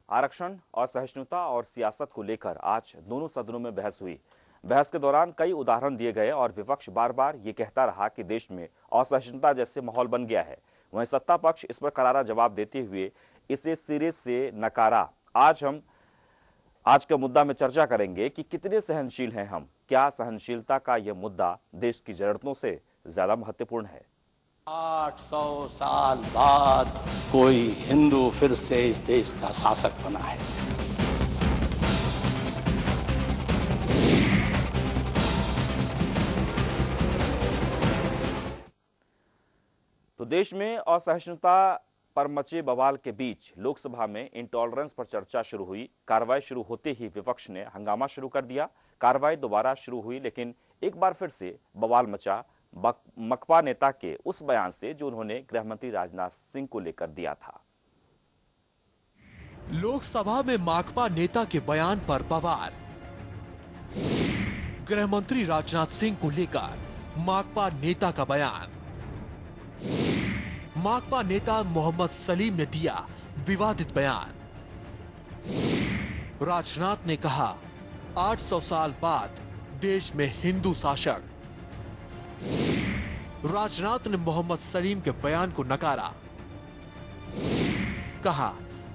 आरक्षण और सहिष्णुता और सियासत को लेकर आज दोनों सदनों में बहस हुई। बहस के दौरान कई उदाहरण दिए गए और विपक्ष बार बार ये कहता रहा कि देश में असहिष्णुता जैसे माहौल बन गया है। वहीं सत्ता पक्ष इस पर करारा जवाब देते हुए इसे सिरे से नकारा। आज के मुद्दा में चर्चा करेंगे कि कितने सहनशील हैं हम, क्या सहनशीलता का यह मुद्दा देश की जरूरतों से ज्यादा महत्वपूर्ण है। 800 साल बाद कोई हिंदू फिर से इस देश का शासक बना है। तो देश में असहिष्णुता पर मचे बवाल के बीच लोकसभा में इंटॉलरेंस पर चर्चा शुरू हुई। कार्रवाई शुरू होते ही विपक्ष ने हंगामा शुरू कर दिया। कार्रवाई दोबारा शुरू हुई, लेकिन एक बार फिर से बवाल मचा माकपा नेता के उस बयान से जो उन्होंने गृह मंत्री राजनाथ सिंह को लेकर दिया था। लोकसभा में माकपा नेता के बयान पर बवाल। गृह मंत्री राजनाथ सिंह को लेकर माकपा नेता का बयान। माकपा नेता मोहम्मद सलीम ने दिया विवादित बयान। राजनाथ ने कहा 800 साल बाद देश में हिंदू शासक। राजनाथ ने मोहम्मद सलीम के बयान को नकारा। कहा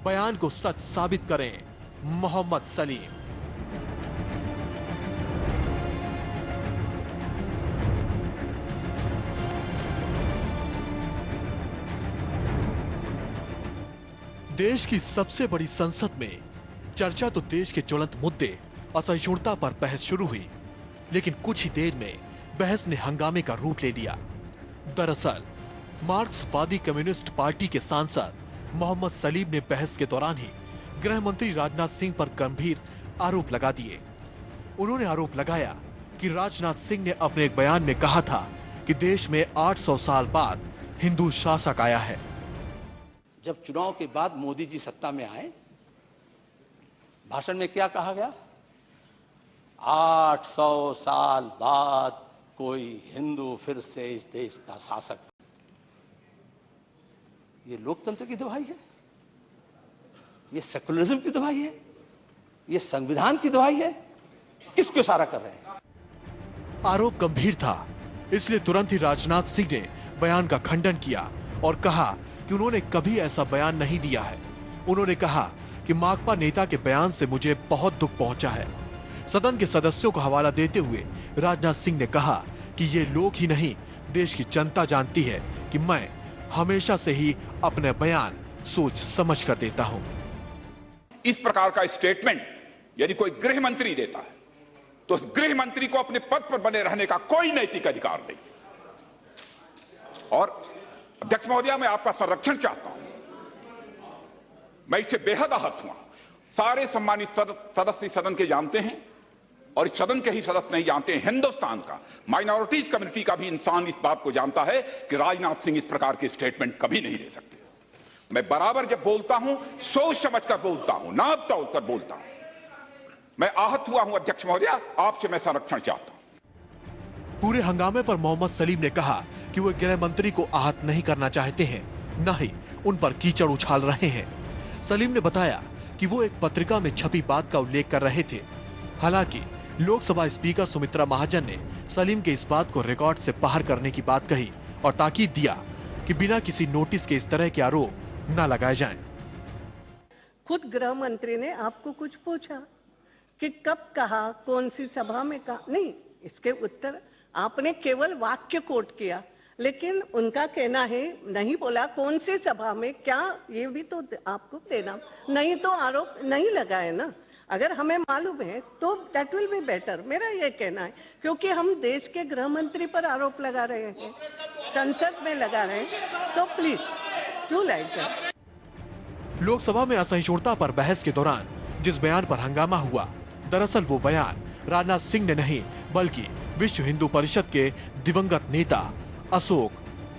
बयान को सच साबित करें मोहम्मद सलीम। देश की सबसे बड़ी संसद में चर्चा तो देश के ज्वलंत मुद्दे असहिष्णुता पर बहस शुरू हुई, लेकिन कुछ ही देर में बहस ने हंगामे का रूप ले लिया। दरअसल मार्क्सवादी कम्युनिस्ट पार्टी के सांसद मोहम्मद सलीम ने बहस के दौरान ही गृह मंत्री राजनाथ सिंह पर गंभीर आरोप लगा दिए। उन्होंने आरोप लगाया कि राजनाथ सिंह ने अपने एक बयान में कहा था कि देश में 800 साल बाद हिंदू शासक आया है। जब चुनाव के बाद मोदी जी सत्ता में आए, भाषण में क्या कहा गया? 800 साल बाद कोई हिंदू फिर से इस देश का शासक। ये लोकतंत्र की दवाई है, ये सेकुलरिज्म की दवाई है, ये संविधान की दवाई है। किसको इशारा कर रहे हैं? आरोप गंभीर था, इसलिए तुरंत ही राजनाथ सिंह ने बयान का खंडन किया और कहा कि उन्होंने कभी ऐसा बयान नहीं दिया है। उन्होंने कहा कि माकपा नेता के बयान से मुझे बहुत दुख पहुंचा है। सदन के सदस्यों को हवाला देते हुए राजनाथ सिंह ने कहा कि ये लोग ही नहीं, देश की जनता जानती है कि मैं हमेशा से ही अपने बयान सोच समझ कर देता हूं। इस प्रकार का स्टेटमेंट यदि कोई गृह मंत्री देता है तो उस गृह मंत्री को अपने पद पर बने रहने का कोई नैतिक अधिकार नहीं। और अध्यक्ष महोदया, मैं आपका संरक्षण चाहता हूं। मैं इससे बेहद आहत हुआ। सारे सम्मानित सदस्य सदन के जानते हैं और इस सदन के ही सदस्य नहीं जानते हैं, हिंदुस्तान का माइनॉरिटीज कम्युनिटी का भी इंसान इस बात को जानता है कि राजनाथ सिंह इस प्रकार के स्टेटमेंट कभी नहीं दे सकते। मैं बराबर जब बोलता हूं सोच समझकर बोलता हूं, नाप तोलकर बोलता हूं। मैं आहत हुआ हूं अध्यक्ष महोदया, आपसे मैं संरक्षण चाहता हूं। पूरे हंगामे पर मोहम्मद सलीम ने कहा कि वो गृह मंत्री को आहत नहीं करना चाहते हैं, न ही उन पर कीचड़ उछाल रहे हैं। सलीम ने बताया कि वो एक पत्रिका में छपी बात का उल्लेख कर रहे थे। हालांकि लोकसभा स्पीकर सुमित्रा महाजन ने सलीम के इस बात को रिकॉर्ड से बाहर करने की बात कही और ताकीद दिया कि बिना किसी नोटिस के इस तरह के आरोप न लगाए जाएं। खुद गृह मंत्री ने आपको कुछ पूछा कि कब कहा, कौन सी सभा में कहा? नहीं, इसके उत्तर आपने केवल वाक्य कोट किया, लेकिन उनका कहना है नहीं बोला कौन सी सभा में क्या, ये भी तो आपको देना, नहीं तो आरोप नहीं लगाए ना। अगर हमें मालूम है तो दैट विल बी बेटर, मेरा ये कहना है, क्योंकि हम देश के गृह मंत्री पर आरोप लगा रहे हैं, संसद में लगा रहे हैं, तो please do like that. Lok Sabha में असहिष्णुता पर बहस के दौरान जिस बयान पर हंगामा हुआ, दरअसल वो बयान राजनाथ सिंह ने नहीं बल्कि विश्व हिंदू परिषद के दिवंगत नेता अशोक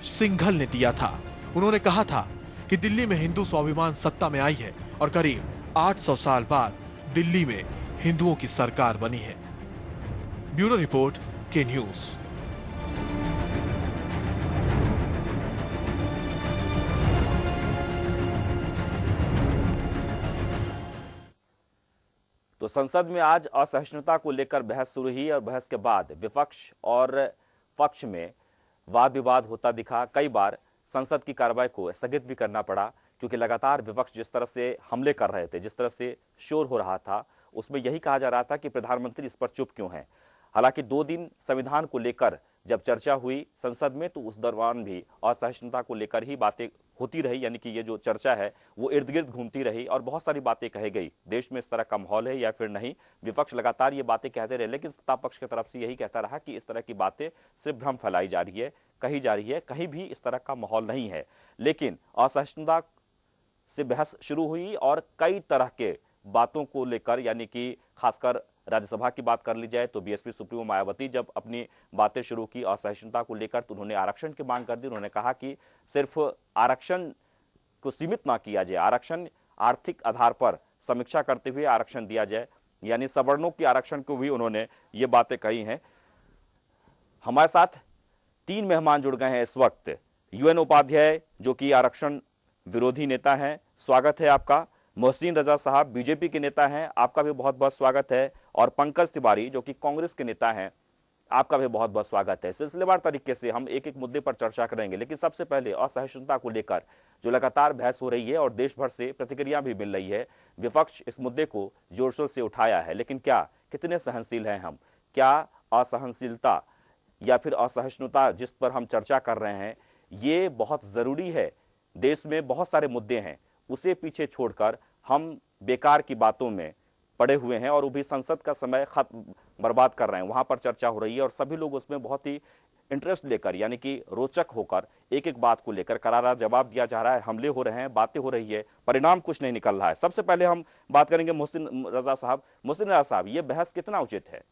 सिंघल ने दिया था। उन्होंने कहा था कि दिल्ली में हिंदू स्वाभिमान सत्ता में आई है और करीब 800 साल बाद दिल्ली में हिंदुओं की सरकार बनी है। ब्यूरो रिपोर्ट, के न्यूज। तो संसद में आज असहिष्णुता को लेकर बहस शुरू हुई और बहस के बाद विपक्ष और पक्ष में वाद विवाद होता दिखा। कई बार संसद की कार्रवाई को स्थगित भी करना पड़ा, क्योंकि लगातार विपक्ष जिस तरह से हमले कर रहे थे, जिस तरह से शोर हो रहा था, उसमें यही कहा जा रहा था कि प्रधानमंत्री इस पर चुप क्यों हैं। हालांकि 2 दिन संविधान को लेकर जब चर्चा हुई संसद में, तो उस दौरान भी असहिष्णुता को लेकर ही बातें होती रही, यानी कि ये जो चर्चा है वो इर्द गिर्द घूमती रही और बहुत सारी बातें कही गई। देश में इस तरह का माहौल है या फिर नहीं, विपक्ष लगातार ये बातें कहते रहे, लेकिन सत्ता पक्ष की तरफ से यही कहता रहा कि इस तरह की बातें सिर्फ भ्रम फैलाई जा रही है, कही जा रही है, कहीं भी इस तरह का माहौल नहीं है। लेकिन असहिष्णुता से बहस शुरू हुई और कई तरह के बातों को लेकर, यानी कि खासकर राज्यसभा की बात कर ली जाए तो बीएसपी सुप्रीमो मायावती जब अपनी बातें शुरू की असहिष्णुता को लेकर, तो उन्होंने आरक्षण की मांग कर दी। उन्होंने कहा कि सिर्फ आरक्षण को सीमित ना किया जाए, आरक्षण आर्थिक आधार पर समीक्षा करते हुए आरक्षण दिया जाए, यानी सवर्णों के आरक्षण को भी उन्होंने ये बातें कही हैं। हमारे साथ 3 मेहमान जुड़ गए हैं इस वक्त। यूएन उपाध्याय जो कि आरक्षण विरोधी नेता हैं, स्वागत है आपका। मोहसिन रजा साहब बीजेपी के नेता हैं, आपका भी बहुत बहुत स्वागत है। और पंकज तिवारी जो कि कांग्रेस के नेता हैं, आपका भी बहुत बहुत स्वागत है। सिलसिलेवार तरीके से हम एक एक मुद्दे पर चर्चा करेंगे, लेकिन सबसे पहले असहिष्णुता को लेकर जो लगातार बहस हो रही है और देश भर से प्रतिक्रिया भी मिल रही है। विपक्ष इस मुद्दे को जोर शोर से उठाया है, लेकिन क्या कितने सहनशील हैं हम? क्या असहनशीलता या फिर असहिष्णुता जिस पर हम चर्चा कर रहे हैं, ये बहुत जरूरी है? देश में बहुत सारे मुद्दे हैं, उसे पीछे छोड़कर हम बेकार की बातों में पड़े हुए हैं और वो भी संसद का समय खत्म बर्बाद कर रहे हैं। वहां पर चर्चा हो रही है और सभी लोग उसमें बहुत ही इंटरेस्ट लेकर, यानी कि रोचक होकर एक एक बात को लेकर करारा जवाब दिया जा रहा है, हमले हो रहे हैं, बातें हो रही है, परिणाम कुछ नहीं निकल रहा है। सबसे पहले हम बात करेंगे मोहसिन रजा साहब। मोहसिन रजा साहब, ये बहस कितना उचित है?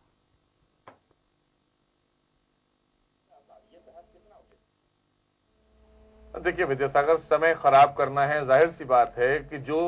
देखिए विद्यासागर, समय खराब करना है, जाहिर सी बात है कि जो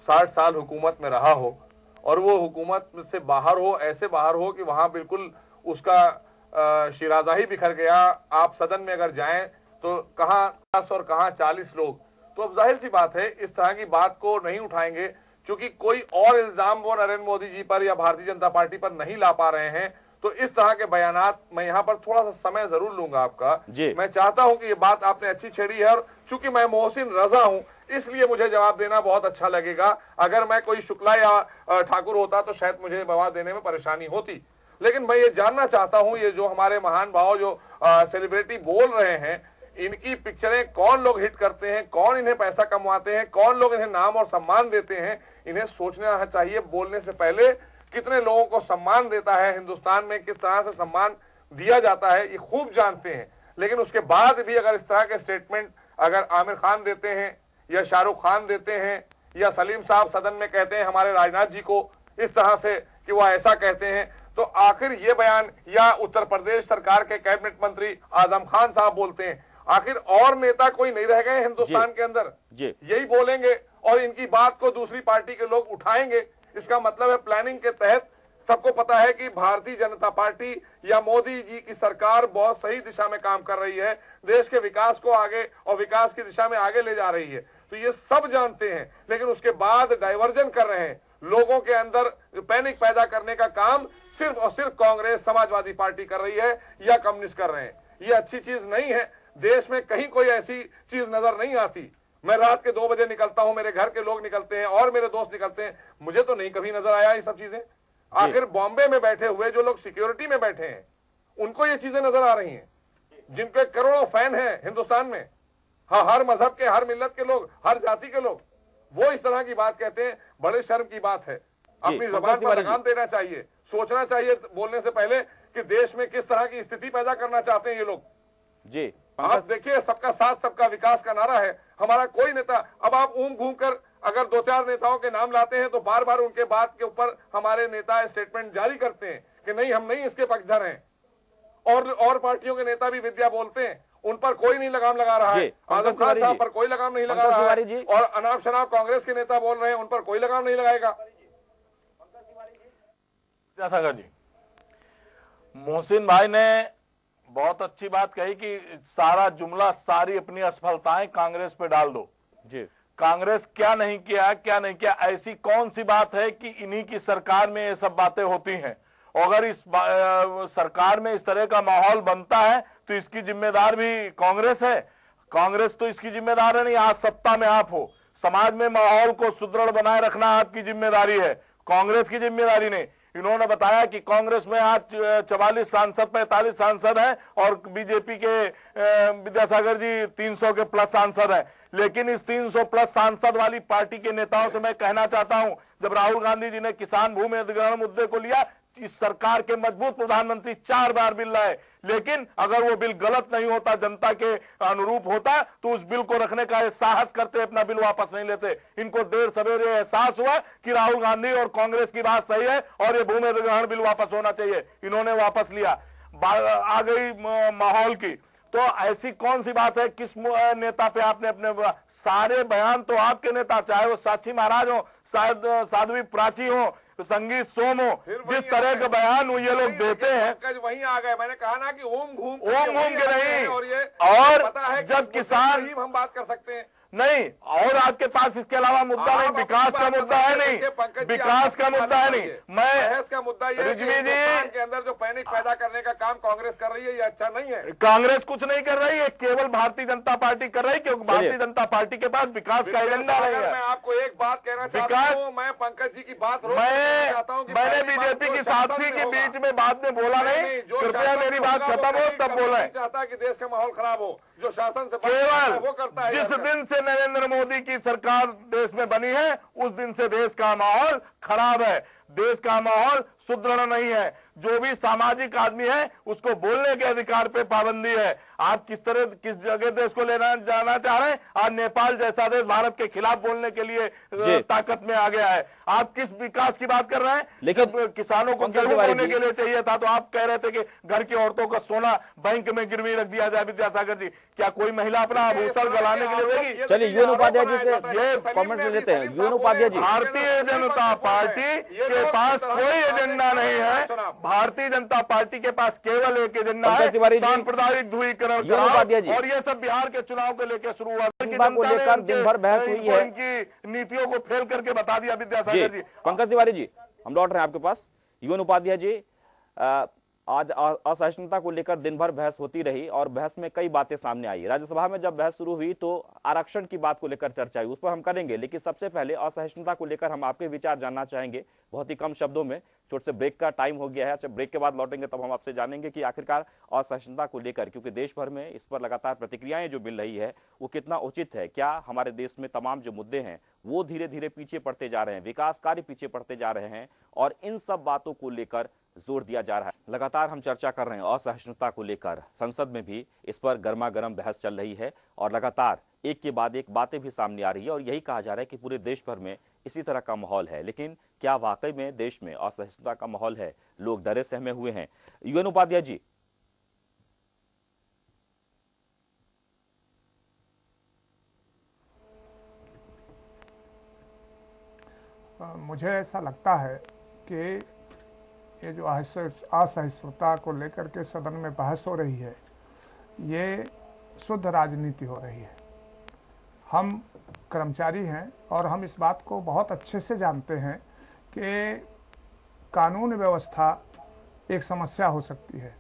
60 साल हुकूमत में रहा हो और वो हुकूमत से बाहर हो, ऐसे बाहर हो कि वहां बिल्कुल उसका शिराजा ही बिखर गया। आप सदन में अगर जाएं तो कहां 10 और कहां 40 लोग, तो अब जाहिर सी बात है इस तरह की बात को नहीं उठाएंगे, क्योंकि कोई और इल्जाम वो नरेंद्र मोदी जी पर या भारतीय जनता पार्टी पर नहीं ला पा रहे हैं। तो इस तरह के बयानात, मैं यहाँ पर थोड़ा सा समय जरूर लूंगा आपका। मैं चाहता हूं कि ये बात आपने अच्छी छेड़ी है और चूंकि मैं मोहसिन रजा हूं इसलिए मुझे जवाब देना बहुत अच्छा लगेगा। अगर मैं कोई शुक्ला या ठाकुर होता तो शायद मुझे जवाब देने में परेशानी होती। लेकिन मैं ये जानना चाहता हूं, ये जो हमारे महान भाव जो सेलिब्रिटी बोल रहे हैं, इनकी पिक्चरें कौन लोग हिट करते हैं, कौन इन्हें पैसा कमवाते हैं, कौन लोग इन्हें नाम और सम्मान देते हैं, इन्हें सोचना चाहिए बोलने से पहले। कितने लोगों को सम्मान देता है हिंदुस्तान में, किस तरह से सम्मान दिया जाता है, ये खूब जानते हैं। लेकिन उसके बाद भी अगर इस तरह के स्टेटमेंट अगर आमिर खान देते हैं या शाहरुख खान देते हैं या सलीम साहब सदन में कहते हैं हमारे राजनाथ जी को इस तरह से कि वह ऐसा कहते हैं, तो आखिर ये बयान या उत्तर प्रदेश सरकार के कैबिनेट मंत्री आजम खान साहब बोलते हैं, आखिर और नेता कोई नहीं रह गए हिंदुस्तान के अंदर? यही बोलेंगे और इनकी बात को दूसरी पार्टी के लोग उठाएंगे। इसका मतलब है प्लानिंग के तहत सबको पता है कि भारतीय जनता पार्टी या मोदी जी की सरकार बहुत सही दिशा में काम कर रही है, देश के विकास को आगे और विकास की दिशा में आगे ले जा रही है। तो ये सब जानते हैं, लेकिन उसके बाद डाइवर्जन कर रहे हैं। लोगों के अंदर पैनिक पैदा करने का काम सिर्फ और सिर्फ कांग्रेस, समाजवादी पार्टी कर रही है या कम्युनिस्ट कर रहे हैं। ये अच्छी चीज नहीं है। देश में कहीं कोई ऐसी चीज नजर नहीं आती। मैं रात के 2 बजे निकलता हूं, मेरे घर के लोग निकलते हैं और मेरे दोस्त निकलते हैं, मुझे तो नहीं कभी नजर आया ये सब चीजें। आखिर बॉम्बे में बैठे हुए जो लोग सिक्योरिटी में बैठे हैं उनको ये चीजें नजर आ रही हैं, जिनके करोड़ों फैन हैं हिंदुस्तान में, हाँ, हर मजहब के, हर मिल्लत के लोग, हर जाति के लोग, वो इस तरह की बात कहते हैं। बड़े शर्म की बात है। अपनी जबान पर लगाम देना चाहिए, सोचना चाहिए बोलने से पहले कि देश में किस तरह की स्थिति पैदा करना चाहते हैं ये लोग। जी आप देखिए, सबका साथ सबका विकास का नारा है। हमारा कोई नेता, अब आप घूम कर अगर 2-4 नेताओं के नाम लाते हैं तो बार बार उनके बात के ऊपर हमारे नेता स्टेटमेंट जारी करते हैं कि नहीं, हम नहीं इसके पक्षधर हैं। और पार्टियों के नेता भी विद्या बोलते हैं, उन पर कोई नहीं लगाम लगा रहा है। आजम खान साहब पर कोई लगाम नहीं लगा रहा है, और अनाप शनाप कांग्रेस के नेता बोल रहे हैं, उन पर कोई लगाम नहीं लगाएगा। सागर जी, मोहसिन भाई ने बहुत अच्छी बात कही कि सारा जुमला, सारी अपनी असफलताएं कांग्रेस पे डाल दो। जी, कांग्रेस क्या नहीं किया, ऐसी कौन सी बात है कि इन्हीं की सरकार में ये सब बातें होती हैं। और अगर इस सरकार में इस तरह का माहौल बनता है तो इसकी जिम्मेदार भी कांग्रेस है। कांग्रेस तो इसकी जिम्मेदार है नहीं, आज सत्ता में आप हो, समाज में माहौल को सुदृढ़ बनाए रखना आपकी जिम्मेदारी है, कांग्रेस की जिम्मेदारी नहीं। इन्होंने बताया कि कांग्रेस में आज 44 सांसद 45 सांसद हैं और बीजेपी के विद्यासागर जी 300 के प्लस सांसद हैं। लेकिन इस 300 प्लस सांसद वाली पार्टी के नेताओं से मैं कहना चाहता हूं, जब राहुल गांधी जी ने किसान भूमि अधिग्रहण मुद्दे को लिया, इस सरकार के मजबूत प्रधानमंत्री 4 बार बिल लाए, लेकिन अगर वो बिल गलत नहीं होता, जनता के अनुरूप होता, तो उस बिल को रखने का साहस करते, अपना बिल वापस नहीं लेते। इनको देर सवेरे एहसास हुआ कि राहुल गांधी और कांग्रेस की बात सही है और ये भूमि अधिग्रहण बिल वापस होना चाहिए, इन्होंने वापस लिया। आ गई माहौल की, तो ऐसी कौन सी बात है, किस नेता पे आपने अपने सारे बयान तो आपके नेता, चाहे वो साक्षी महाराज हो, शायद साध्वी प्राची हो, संगीत सोम हो, जिस तरह के बयान ये लोग देते हैं, वहीं आ गए। मैंने कहा ना कि ओम घूम के नहीं, और ये और पता है जब किसान हम बात कर सकते हैं नहीं, और आपके पास इसके अलावा मुद्दा नहीं, विकास का मुद्दा है नहीं, विकास का मुद्दा है नहीं। बहस का मुद्दा ये रिजवी जी के अंदर जो पैनिक पैदा करने का काम कांग्रेस कर रही है, ये अच्छा नहीं है। कांग्रेस कुछ नहीं कर रही है, केवल भारतीय जनता पार्टी कर रही है, क्योंकि भारतीय जनता पार्टी के पास विकास का एजेंडा नहीं है। मैं आपको एक बात कहना चाहता हूँ, मैं पंकज जी की बात मैंने बीजेपी की साथी के बीच में बाद में बोला नहीं, कृपया मेरी बात खत्म हो तब बोले। चाहता कि देश का माहौल खराब हो, जो शासन से केवल वो करता है। जिस दिन से नरेंद्र मोदी की सरकार देश में बनी है, उस दिन से देश का माहौल खराब है, देश का माहौल सुदृढ़ नहीं है। जो भी सामाजिक आदमी है उसको बोलने के अधिकार पे पाबंदी है। आप किस जगह देश को लेना जाना चाह रहे हैं? आज नेपाल जैसा देश भारत के खिलाफ बोलने के लिए ताकत में आ गया है। आप किस विकास की बात कर रहे हैं? लेकिन किसानों को गेहूं बोने के लिए चाहिए था, तो आप कह रहे थे कि घर की औरतों का सोना बैंक में गिरवी रख दिया जाए। विद्यासागर जी, क्या कोई महिला अपना आभूषण गलाने के लिए देगी? चलिए यूएन उपाध्याय जी से कमेंट ले लेते हैं। यूएन उपाध्याय जी, भारतीय जनता पार्टी के पास कोई एजेंडा नहीं है। भारतीय जनता पार्टी के पास केवल एक एजेंडा है, सांप्रदायिक ध्रुवीकरण और ये सब बिहार के चुनाव को लेकर शुरू हुआ। को लेकर दिन भर बहस हुई है, इनकी नीतियों को फेल करके बता दिया विद्यासागर जी। पंकज तिवारी जी, हम लौट रहे हैं आपके पास। यूएन उपाध्याय जी, आज असहिष्णुता को लेकर दिन भर बहस होती रही और बहस में कई बातें सामने आई। राज्यसभा में जब बहस शुरू हुई तो आरक्षण की बात को लेकर चर्चा हुई, उस पर हम करेंगे, लेकिन सबसे पहले असहिष्णुता को लेकर हम आपके विचार जानना चाहेंगे बहुत ही कम शब्दों में। छोटे से ब्रेक का टाइम हो गया है, अच्छा ब्रेक के बाद लौटेंगे तब हम आपसे जानेंगे कि आखिरकार असहिष्णुता को लेकर, क्योंकि देश भर में इस पर लगातार प्रतिक्रियाएं जो मिल रही है वो कितना उचित है। क्या हमारे देश में तमाम जो मुद्दे हैं वो धीरे धीरे पीछे पड़ते जा रहे हैं, विकास कार्य पीछे पड़ते जा रहे हैं, और इन सब बातों को लेकर जोर दिया जा रहा है। लगातार हम चर्चा कर रहे हैं असहिष्णुता को लेकर, संसद में भी इस पर गर्मा गर्म बहस चल रही है और लगातार एक के बाद एक बातें भी सामने आ रही है और यही कहा जा रहा है कि पूरे देश भर में इसी तरह का माहौल है। लेकिन क्या वाकई में देश में असहिष्णुता का माहौल है? लोग डरे सहमे हुए हैं। यूएन उपाध्याय जी, मुझे ऐसा लगता है कि ये जो असहिष्णुता को लेकर के सदन में बहस हो रही है, ये शुद्ध राजनीति हो रही है। हम कर्मचारी हैं और हम इस बात को बहुत अच्छे से जानते हैं कि कानून व्यवस्था एक समस्या हो सकती है।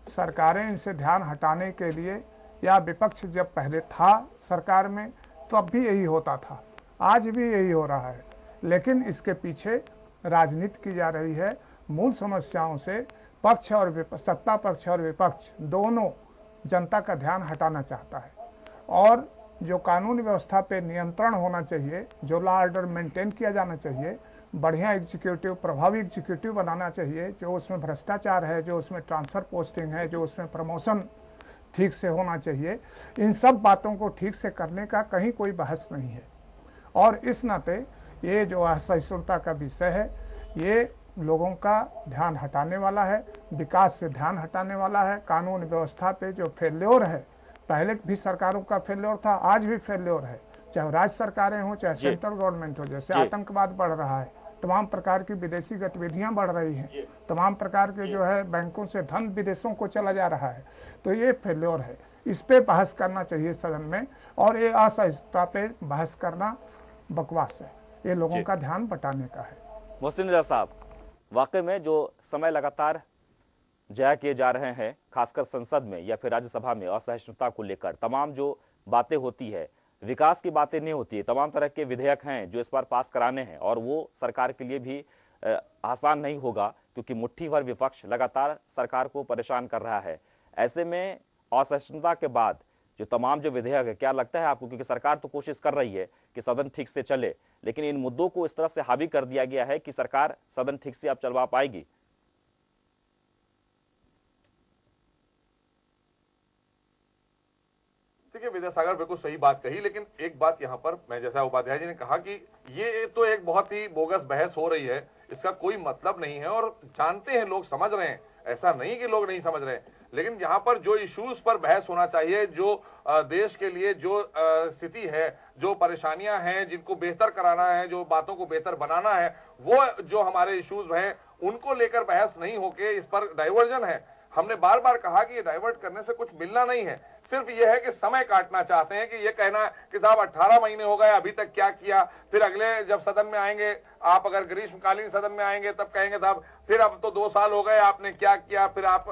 सरकारें इनसे ध्यान हटाने के लिए, या विपक्ष जब पहले था सरकार में तो अब भी यही होता था, आज भी यही हो रहा है, लेकिन इसके पीछे राजनीति की जा रही है। मूल समस्याओं से पक्ष और सत्ता पक्ष और विपक्ष दोनों जनता का ध्यान हटाना चाहता है। और जो कानून व्यवस्था पे नियंत्रण होना चाहिए, जो लॉ ऑर्डर मेंटेन किया जाना चाहिए, बढ़िया एग्जीक्यूटिव, प्रभावी एग्जीक्यूटिव बनाना चाहिए, जो उसमें भ्रष्टाचार है, जो उसमें ट्रांसफर पोस्टिंग है, जो उसमें प्रमोशन ठीक से होना चाहिए, इन सब बातों को ठीक से करने का कहीं कोई बहस नहीं है। और इस नाते ये जो असहिष्णुता का विषय है, ये लोगों का ध्यान हटाने वाला है, विकास से ध्यान हटाने वाला है। कानून व्यवस्था पे जो फेल्योर है, पहले भी सरकारों का फेल्योर था, आज भी फेल्योर है, चाहे राज्य सरकारें हो चाहे सेंट्रल गवर्नमेंट हो। जैसे आतंकवाद बढ़ रहा है, तमाम प्रकार की विदेशी गतिविधियां बढ़ रही हैं, तमाम प्रकार के जो है बैंकों से धन विदेशों को चला जा रहा है, तो ये फेल्योर है। इस पे बहस करना चाहिए सदन में, और ये असहिष्णुता पे बहस करना बकवास है। ये लोगों का ध्यान बटाने का है। मोहसिन रजा साहब, वाकई में जो समय लगातार जाया किए जा रहे हैं, खासकर संसद में या फिर राज्यसभा में असहिष्णुता को लेकर तमाम जो बातें होती है, विकास की बातें नहीं होती है, तमाम तरह के विधेयक हैं जो इस बार पास कराने हैं और वो सरकार के लिए भी आसान नहीं होगा, क्योंकि मुट्ठी भर विपक्ष लगातार सरकार को परेशान कर रहा है। ऐसे में असहिष्णुता के बाद जो तमाम जो विधेयक है, क्या लगता है आपको, क्योंकि सरकार तो कोशिश कर रही है कि सदन ठीक से चले, लेकिन इन मुद्दों को इस तरह से हावी कर दिया गया है कि सरकार सदन ठीक से अब चलवा पाएगी? देखिए, विद्यासागर बिल्कुल सही बात कही, लेकिन एक बात यहां पर मैं, जैसा उपाध्याय जी ने कहा कि ये तो एक बहुत ही बोगस बहस हो रही है, इसका कोई मतलब नहीं है और जानते हैं लोग, समझ रहे हैं, ऐसा नहीं कि लोग नहीं समझ रहे हैं, लेकिन यहाँ पर जो इश्यूज पर बहस होना चाहिए, जो देश के लिए जो स्थिति है, जो परेशानियां हैं, जिनको बेहतर कराना है, जो बातों को बेहतर बनाना है, वो जो हमारे इश्यूज हैं उनको लेकर बहस नहीं होके इस पर डाइवर्जन है। हमने बार बार कहा कि ये डाइवर्ट करने से कुछ मिलना नहीं है, सिर्फ ये है कि समय काटना चाहते हैं कि ये कहना कि साहब 18 महीने हो गए, अभी तक क्या किया, फिर अगले जब सदन में आएंगे, आप अगर ग्रीष्मकालीन सदन में आएंगे तब कहेंगे साहब फिर अब तो 2 साल हो गए, आपने क्या किया, फिर आप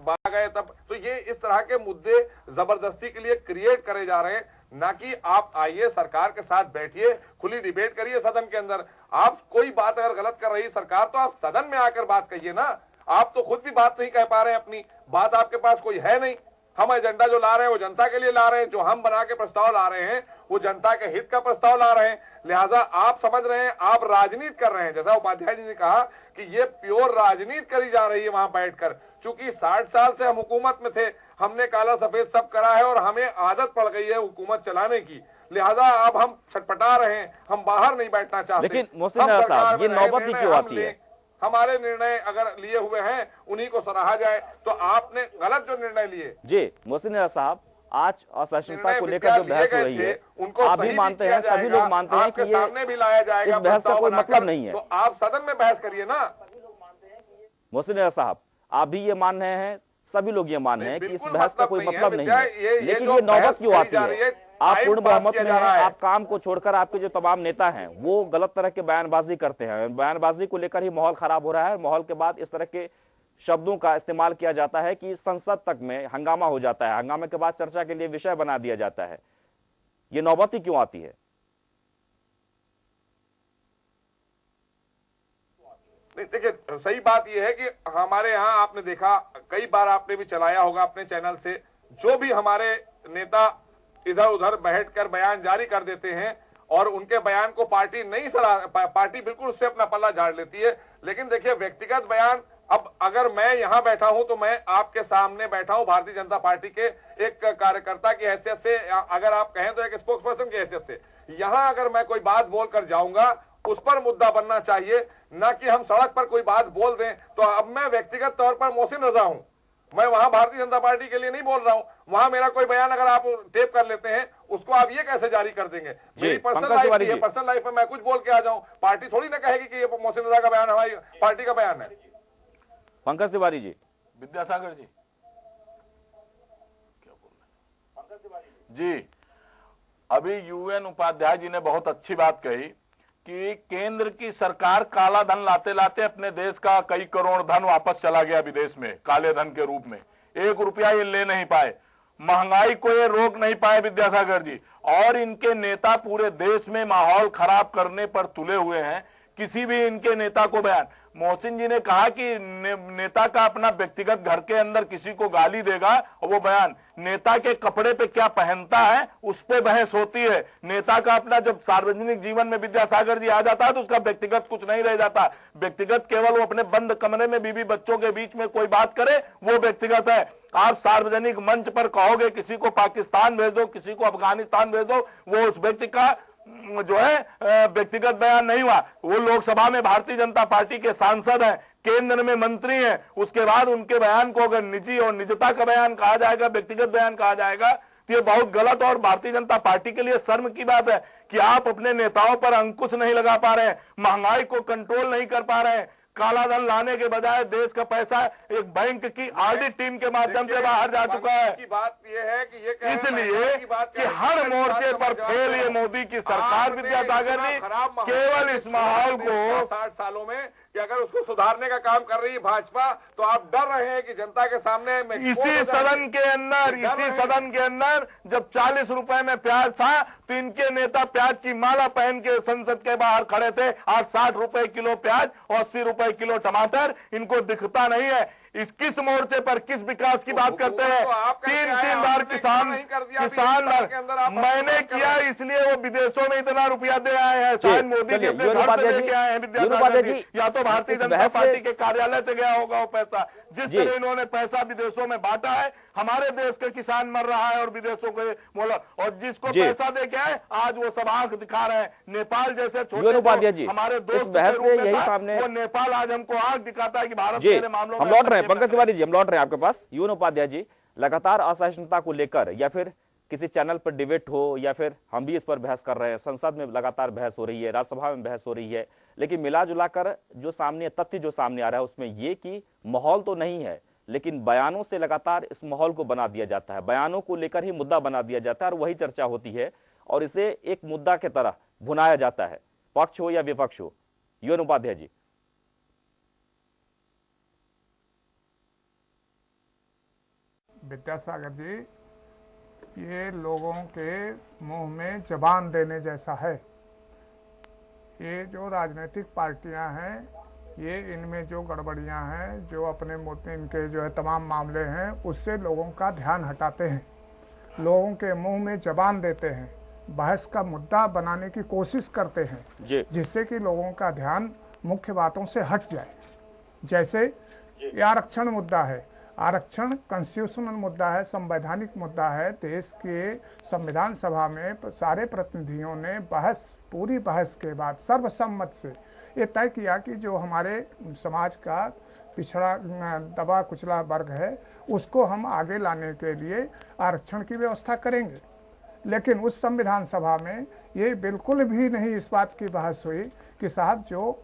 भाग गए तब। तो ये इस तरह के मुद्दे जबरदस्ती के लिए क्रिएट करे जा रहे हैं, ना कि आप आइए सरकार के साथ बैठिए, खुली डिबेट करिए सदन के अंदर। आप कोई बात अगर गलत कर रही सरकार तो आप सदन में आकर बात कहिए ना। आप तो खुद भी बात नहीं कह पा रहे हैं, अपनी बात आपके पास कोई है नहीं। हम एजेंडा जो ला रहे हैं वो जनता के लिए ला रहे हैं, जो हम बना के प्रस्ताव ला रहे हैं वो जनता के हित का प्रस्ताव ला रहे हैं। लिहाजा आप समझ रहे हैं, आप राजनीति कर रहे हैं। जैसा उपाध्याय जी ने कहा कि ये प्योर राजनीति करी जा रही है वहां बैठकर, चूंकि 60 साल से हम हुकूमत में थे, हमने काला सफेद सब करा है और हमें आदत पड़ गई है हुकूमत चलाने की। लिहाजा अब हम छटपटा रहे हैं, हम बाहर नहीं बैठना चाहते। लेकिन मोहसिन साहब, ये नौबत ही क्यों आती है? हमारे निर्णय अगर लिए हुए हैं उन्हीं को सराहा जाए, तो आपने गलत जो निर्णय लिए। जी मोहसिन साहब, आज असहिष्णुता को लेकर जो बहस हो रही है, उनको आप भी मानते हैं, सभी लोग मानते हैं कि ये सामने भी लाया जाएगा, इस बहस का कोई मतलब नहीं है, तो आप सदन में बहस करिए ना। मोहसिन साहब, आप भी ये मान रहे हैं, सभी लोग ये मान रहे हैं कि इस बहस का कोई मतलब नहीं है, लेकिन ये नौबत क्यों आती है? आप पूर्ण बहुमत में हैं, आप काम को छोड़कर आपके जो तमाम नेता हैं वो गलत तरह के बयानबाजी करते हैं, बयानबाजी को लेकर ही माहौल खराब हो रहा है। माहौल के बाद इस तरह के शब्दों का इस्तेमाल किया जाता है कि संसद तक में हंगामा हो जाता है, हंगामे के बाद चर्चा के लिए विषय बना दिया जाता है। ये नौबत ही क्यों आती है? देखिए, सही बात यह है कि हमारे यहाँ आपने देखा, कई बार आपने भी चलाया होगा अपने चैनल से, जो भी हमारे नेता इधर उधर बैठकर बयान जारी कर देते हैं और उनके बयान को पार्टी नहीं पार्टी बिल्कुल उससे अपना पल्ला झाड़ लेती है। लेकिन देखिए, व्यक्तिगत बयान, अब अगर मैं यहां बैठा हूं तो मैं आपके सामने बैठा हूं भारतीय जनता पार्टी के एक कार्यकर्ता की हैसियत से, अगर आप कहें तो एक स्पोक्स पर्सन की हैसियत से। यहां अगर मैं कोई बात बोलकर जाऊंगा, उस पर मुद्दा बनना चाहिए, ना कि हम सड़क पर कोई बात बोल दें। तो अब मैं व्यक्तिगत तौर पर मोहसिन रजा हूं, मैं वहां भारतीय जनता पार्टी के लिए नहीं बोल रहा हूं। वहां मेरा कोई बयान अगर आप टेप कर लेते हैं, उसको आप ये कैसे जारी कर देंगे? मेरी पर्सनल लाइफ है, पर्सनल लाइफ में मैं कुछ बोल के आ जाऊं, पार्टी थोड़ी ना कहेगी कि ये मोहसिन रजा का बयान हमारी पार्टी का बयान है। पंकज तिवारी जी। विद्यासागर जी क्या बोल रहे हैं? पंकज तिवारी जी, अभी यूएन उपाध्याय जी ने बहुत अच्छी बात कही कि केंद्र की सरकार काला धन लाते लाते अपने देश का कई करोड़ धन वापस चला गया विदेश में काले धन के रूप में। 1 रुपया ये ले नहीं पाए, महंगाई को ये रोक नहीं पाए विद्यासागर जी, और इनके नेता पूरे देश में माहौल खराब करने पर तुले हुए हैं। किसी भी इनके नेता को बयान, मोहसिन जी ने कहा कि नेता का अपना व्यक्तिगत घर के अंदर किसी को गाली देगा और वो बयान नेता के कपड़े पे क्या पहनता है उस पे बहस होती है। नेता का अपना जब सार्वजनिक जीवन में विद्यासागर जी आ जाता है तो उसका व्यक्तिगत कुछ नहीं रह जाता। व्यक्तिगत केवल वो अपने बंद कमरे में बीवी बच्चों के बीच में कोई बात करे वो व्यक्तिगत है। आप सार्वजनिक मंच पर कहोगे किसी को पाकिस्तान भेज दो, किसी को अफगानिस्तान भेज दो, वो उस व्यक्ति का जो है व्यक्तिगत बयान नहीं हुआ। वो लोकसभा में भारतीय जनता पार्टी के सांसद हैं, केंद्र में मंत्री हैं, उसके बाद उनके बयान को अगर निजी और निजता का बयान कहा जाएगा, व्यक्तिगत बयान कहा जाएगा, तो ये बहुत गलत और भारतीय जनता पार्टी के लिए शर्म की बात है कि आप अपने नेताओं पर अंकुश नहीं लगा पा रहे हैं, महंगाई को कंट्रोल नहीं कर पा रहे हैं, कालाधन लाने के बजाय देश का पैसा एक बैंक की ऑडिट टीम के माध्यम से बाहर जा चुका है। की बात यह है कि ये इसलिए कि हर मोर्चे पर फेल ये मोदी की सरकार विद्यासागर जी केवल इस माहौल को 60 सालों में कि अगर उसको सुधारने का काम कर रही है भाजपा, तो आप डर रहे हैं कि जनता के सामने इसी सदन के अंदर जब 40 रुपए में प्याज था तो इनके नेता प्याज की माला पहन के संसद के बाहर खड़े थे। आज 60 रुपए किलो प्याज और 80 रुपए किलो टमाटर, इनको दिखता नहीं है। किस मोर्चे पर किस विकास की बात करते हैं? तीन बार किसान मैंने किया, इसलिए वो विदेशों में इतना रुपया दे आए हैं। शायद मोदी जी अपने घर से लेके आए हैं विद्यासागर जी, या तो भारतीय जनता पार्टी के कार्यालय से गया होगा वो पैसा। जिस तरह इन्होंने पैसा विदेशों में बांटा है, हमारे देश का किसान मर रहा है और विदेशों के मोला, और जिसको पैसा दे के आए आज वो सब आंख दिखा रहे हैं। नेपाल जैसे छोटे हमारे दोस्त के रूप में था, वो नेपाल आज हमको आंख दिखाता है कि भारत के मामलों में। हम लौट रहे हैं पंकज तिवारी जी, हम लौट रहे हैं आपके पास। यूएन उपाध्याय जी, लगातार असहिष्णुता को लेकर या फिर किसी चैनल पर डिबेट हो या फिर हम भी इस पर बहस कर रहे हैं, संसद में लगातार बहस हो रही है, राज्यसभा में बहस हो रही है, लेकिन मिला जुलाकर जो सामने तथ्य जो सामने आ रहा है उसमें ये कि माहौल तो नहीं है, लेकिन बयानों से लगातार इस माहौल को बना दिया जाता है, बयानों को लेकर ही मुद्दा बना दिया जाता है और वही चर्चा होती है और इसे एक मुद्दा की तरह भुनाया जाता है, पक्ष हो या विपक्ष हो। यूएन उपाध्याय जी, विद्यासागर जी, ये लोगों के मुंह में जबान देने जैसा है। ये जो राजनीतिक पार्टियां हैं, ये इनमें जो गड़बड़ियां हैं, जो अपने मुद्दे इनके जो है तमाम मामले हैं, उससे लोगों का ध्यान हटाते हैं, लोगों के मुंह में जबान देते हैं, बहस का मुद्दा बनाने की कोशिश करते हैं, जिससे कि लोगों का ध्यान मुख्य बातों से हट जाए। जैसे ये आरक्षण मुद्दा है, आरक्षण कॉन्स्टिट्यूशनल मुद्दा है, संवैधानिक मुद्दा है। देश के संविधान सभा में सारे प्रतिनिधियों ने पूरी बहस के बाद सर्वसम्मत से ये तय किया कि जो हमारे समाज का पिछड़ा दबा कुचला वर्ग है उसको हम आगे लाने के लिए आरक्षण की व्यवस्था करेंगे। लेकिन उस संविधान सभा में ये बिल्कुल भी नहीं इस बात की बहस हुई कि साहब जो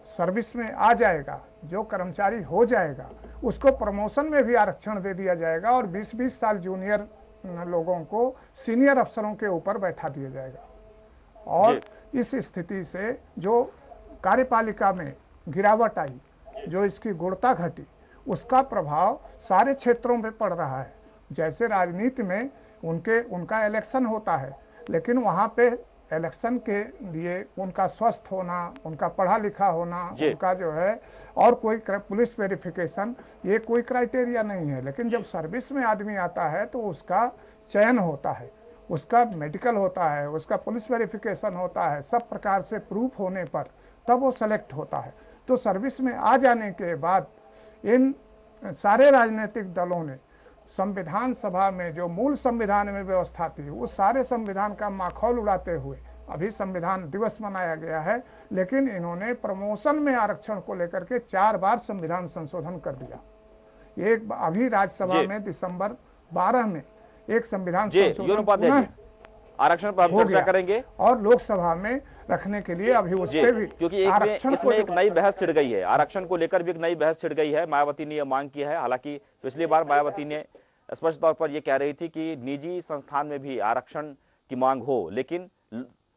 सर्विस में आ जाएगा, जो कर्मचारी हो जाएगा, उसको प्रमोशन में भी आरक्षण दे दिया जाएगा और 20-20 साल जूनियर लोगों को सीनियर अफसरों के ऊपर बैठा दिया जाएगा। और इस स्थिति से जो कार्यपालिका में गिरावट आई, जो इसकी गुणवत्ता घटी, उसका प्रभाव सारे क्षेत्रों में पड़ रहा है। जैसे राजनीति में उनका इलेक्शन होता है, लेकिन वहां पे इलेक्शन के लिए उनका स्वस्थ होना, उनका पढ़ा लिखा होना, उनका जो है और कोई पुलिस वेरिफिकेशन, ये कोई क्राइटेरिया नहीं है। लेकिन जब सर्विस में आदमी आता है तो उसका चयन होता है, उसका मेडिकल होता है, उसका पुलिस वेरिफिकेशन होता है, सब प्रकार से प्रूफ होने पर तब वो सेलेक्ट होता है। तो सर्विस में आ जाने के बाद इन सारे राजनीतिक दलों ने संविधान सभा में जो मूल संविधान में व्यवस्था थी, वो सारे संविधान का माखौल उड़ाते हुए अभी संविधान दिवस मनाया गया है, लेकिन इन्होंने प्रमोशन में आरक्षण को लेकर के 4 बार संविधान संशोधन कर दिया। एक अभी राज्यसभा में दिसंबर 12 में एक संविधान संशोधन आरक्षण पर हम चर्चा करेंगे और लोकसभा में रखने के लिए अभी उस पर भी, क्योंकि इसमें एक नई बहस छिड़ गई है, आरक्षण को लेकर भी एक नई बहस छिड़ गई है। मायावती ने यह मांग की है, हालांकि पिछली बार मायावती ने स्पष्ट तौर पर यह कह रही थी कि निजी संस्थान में भी आरक्षण की मांग हो, लेकिन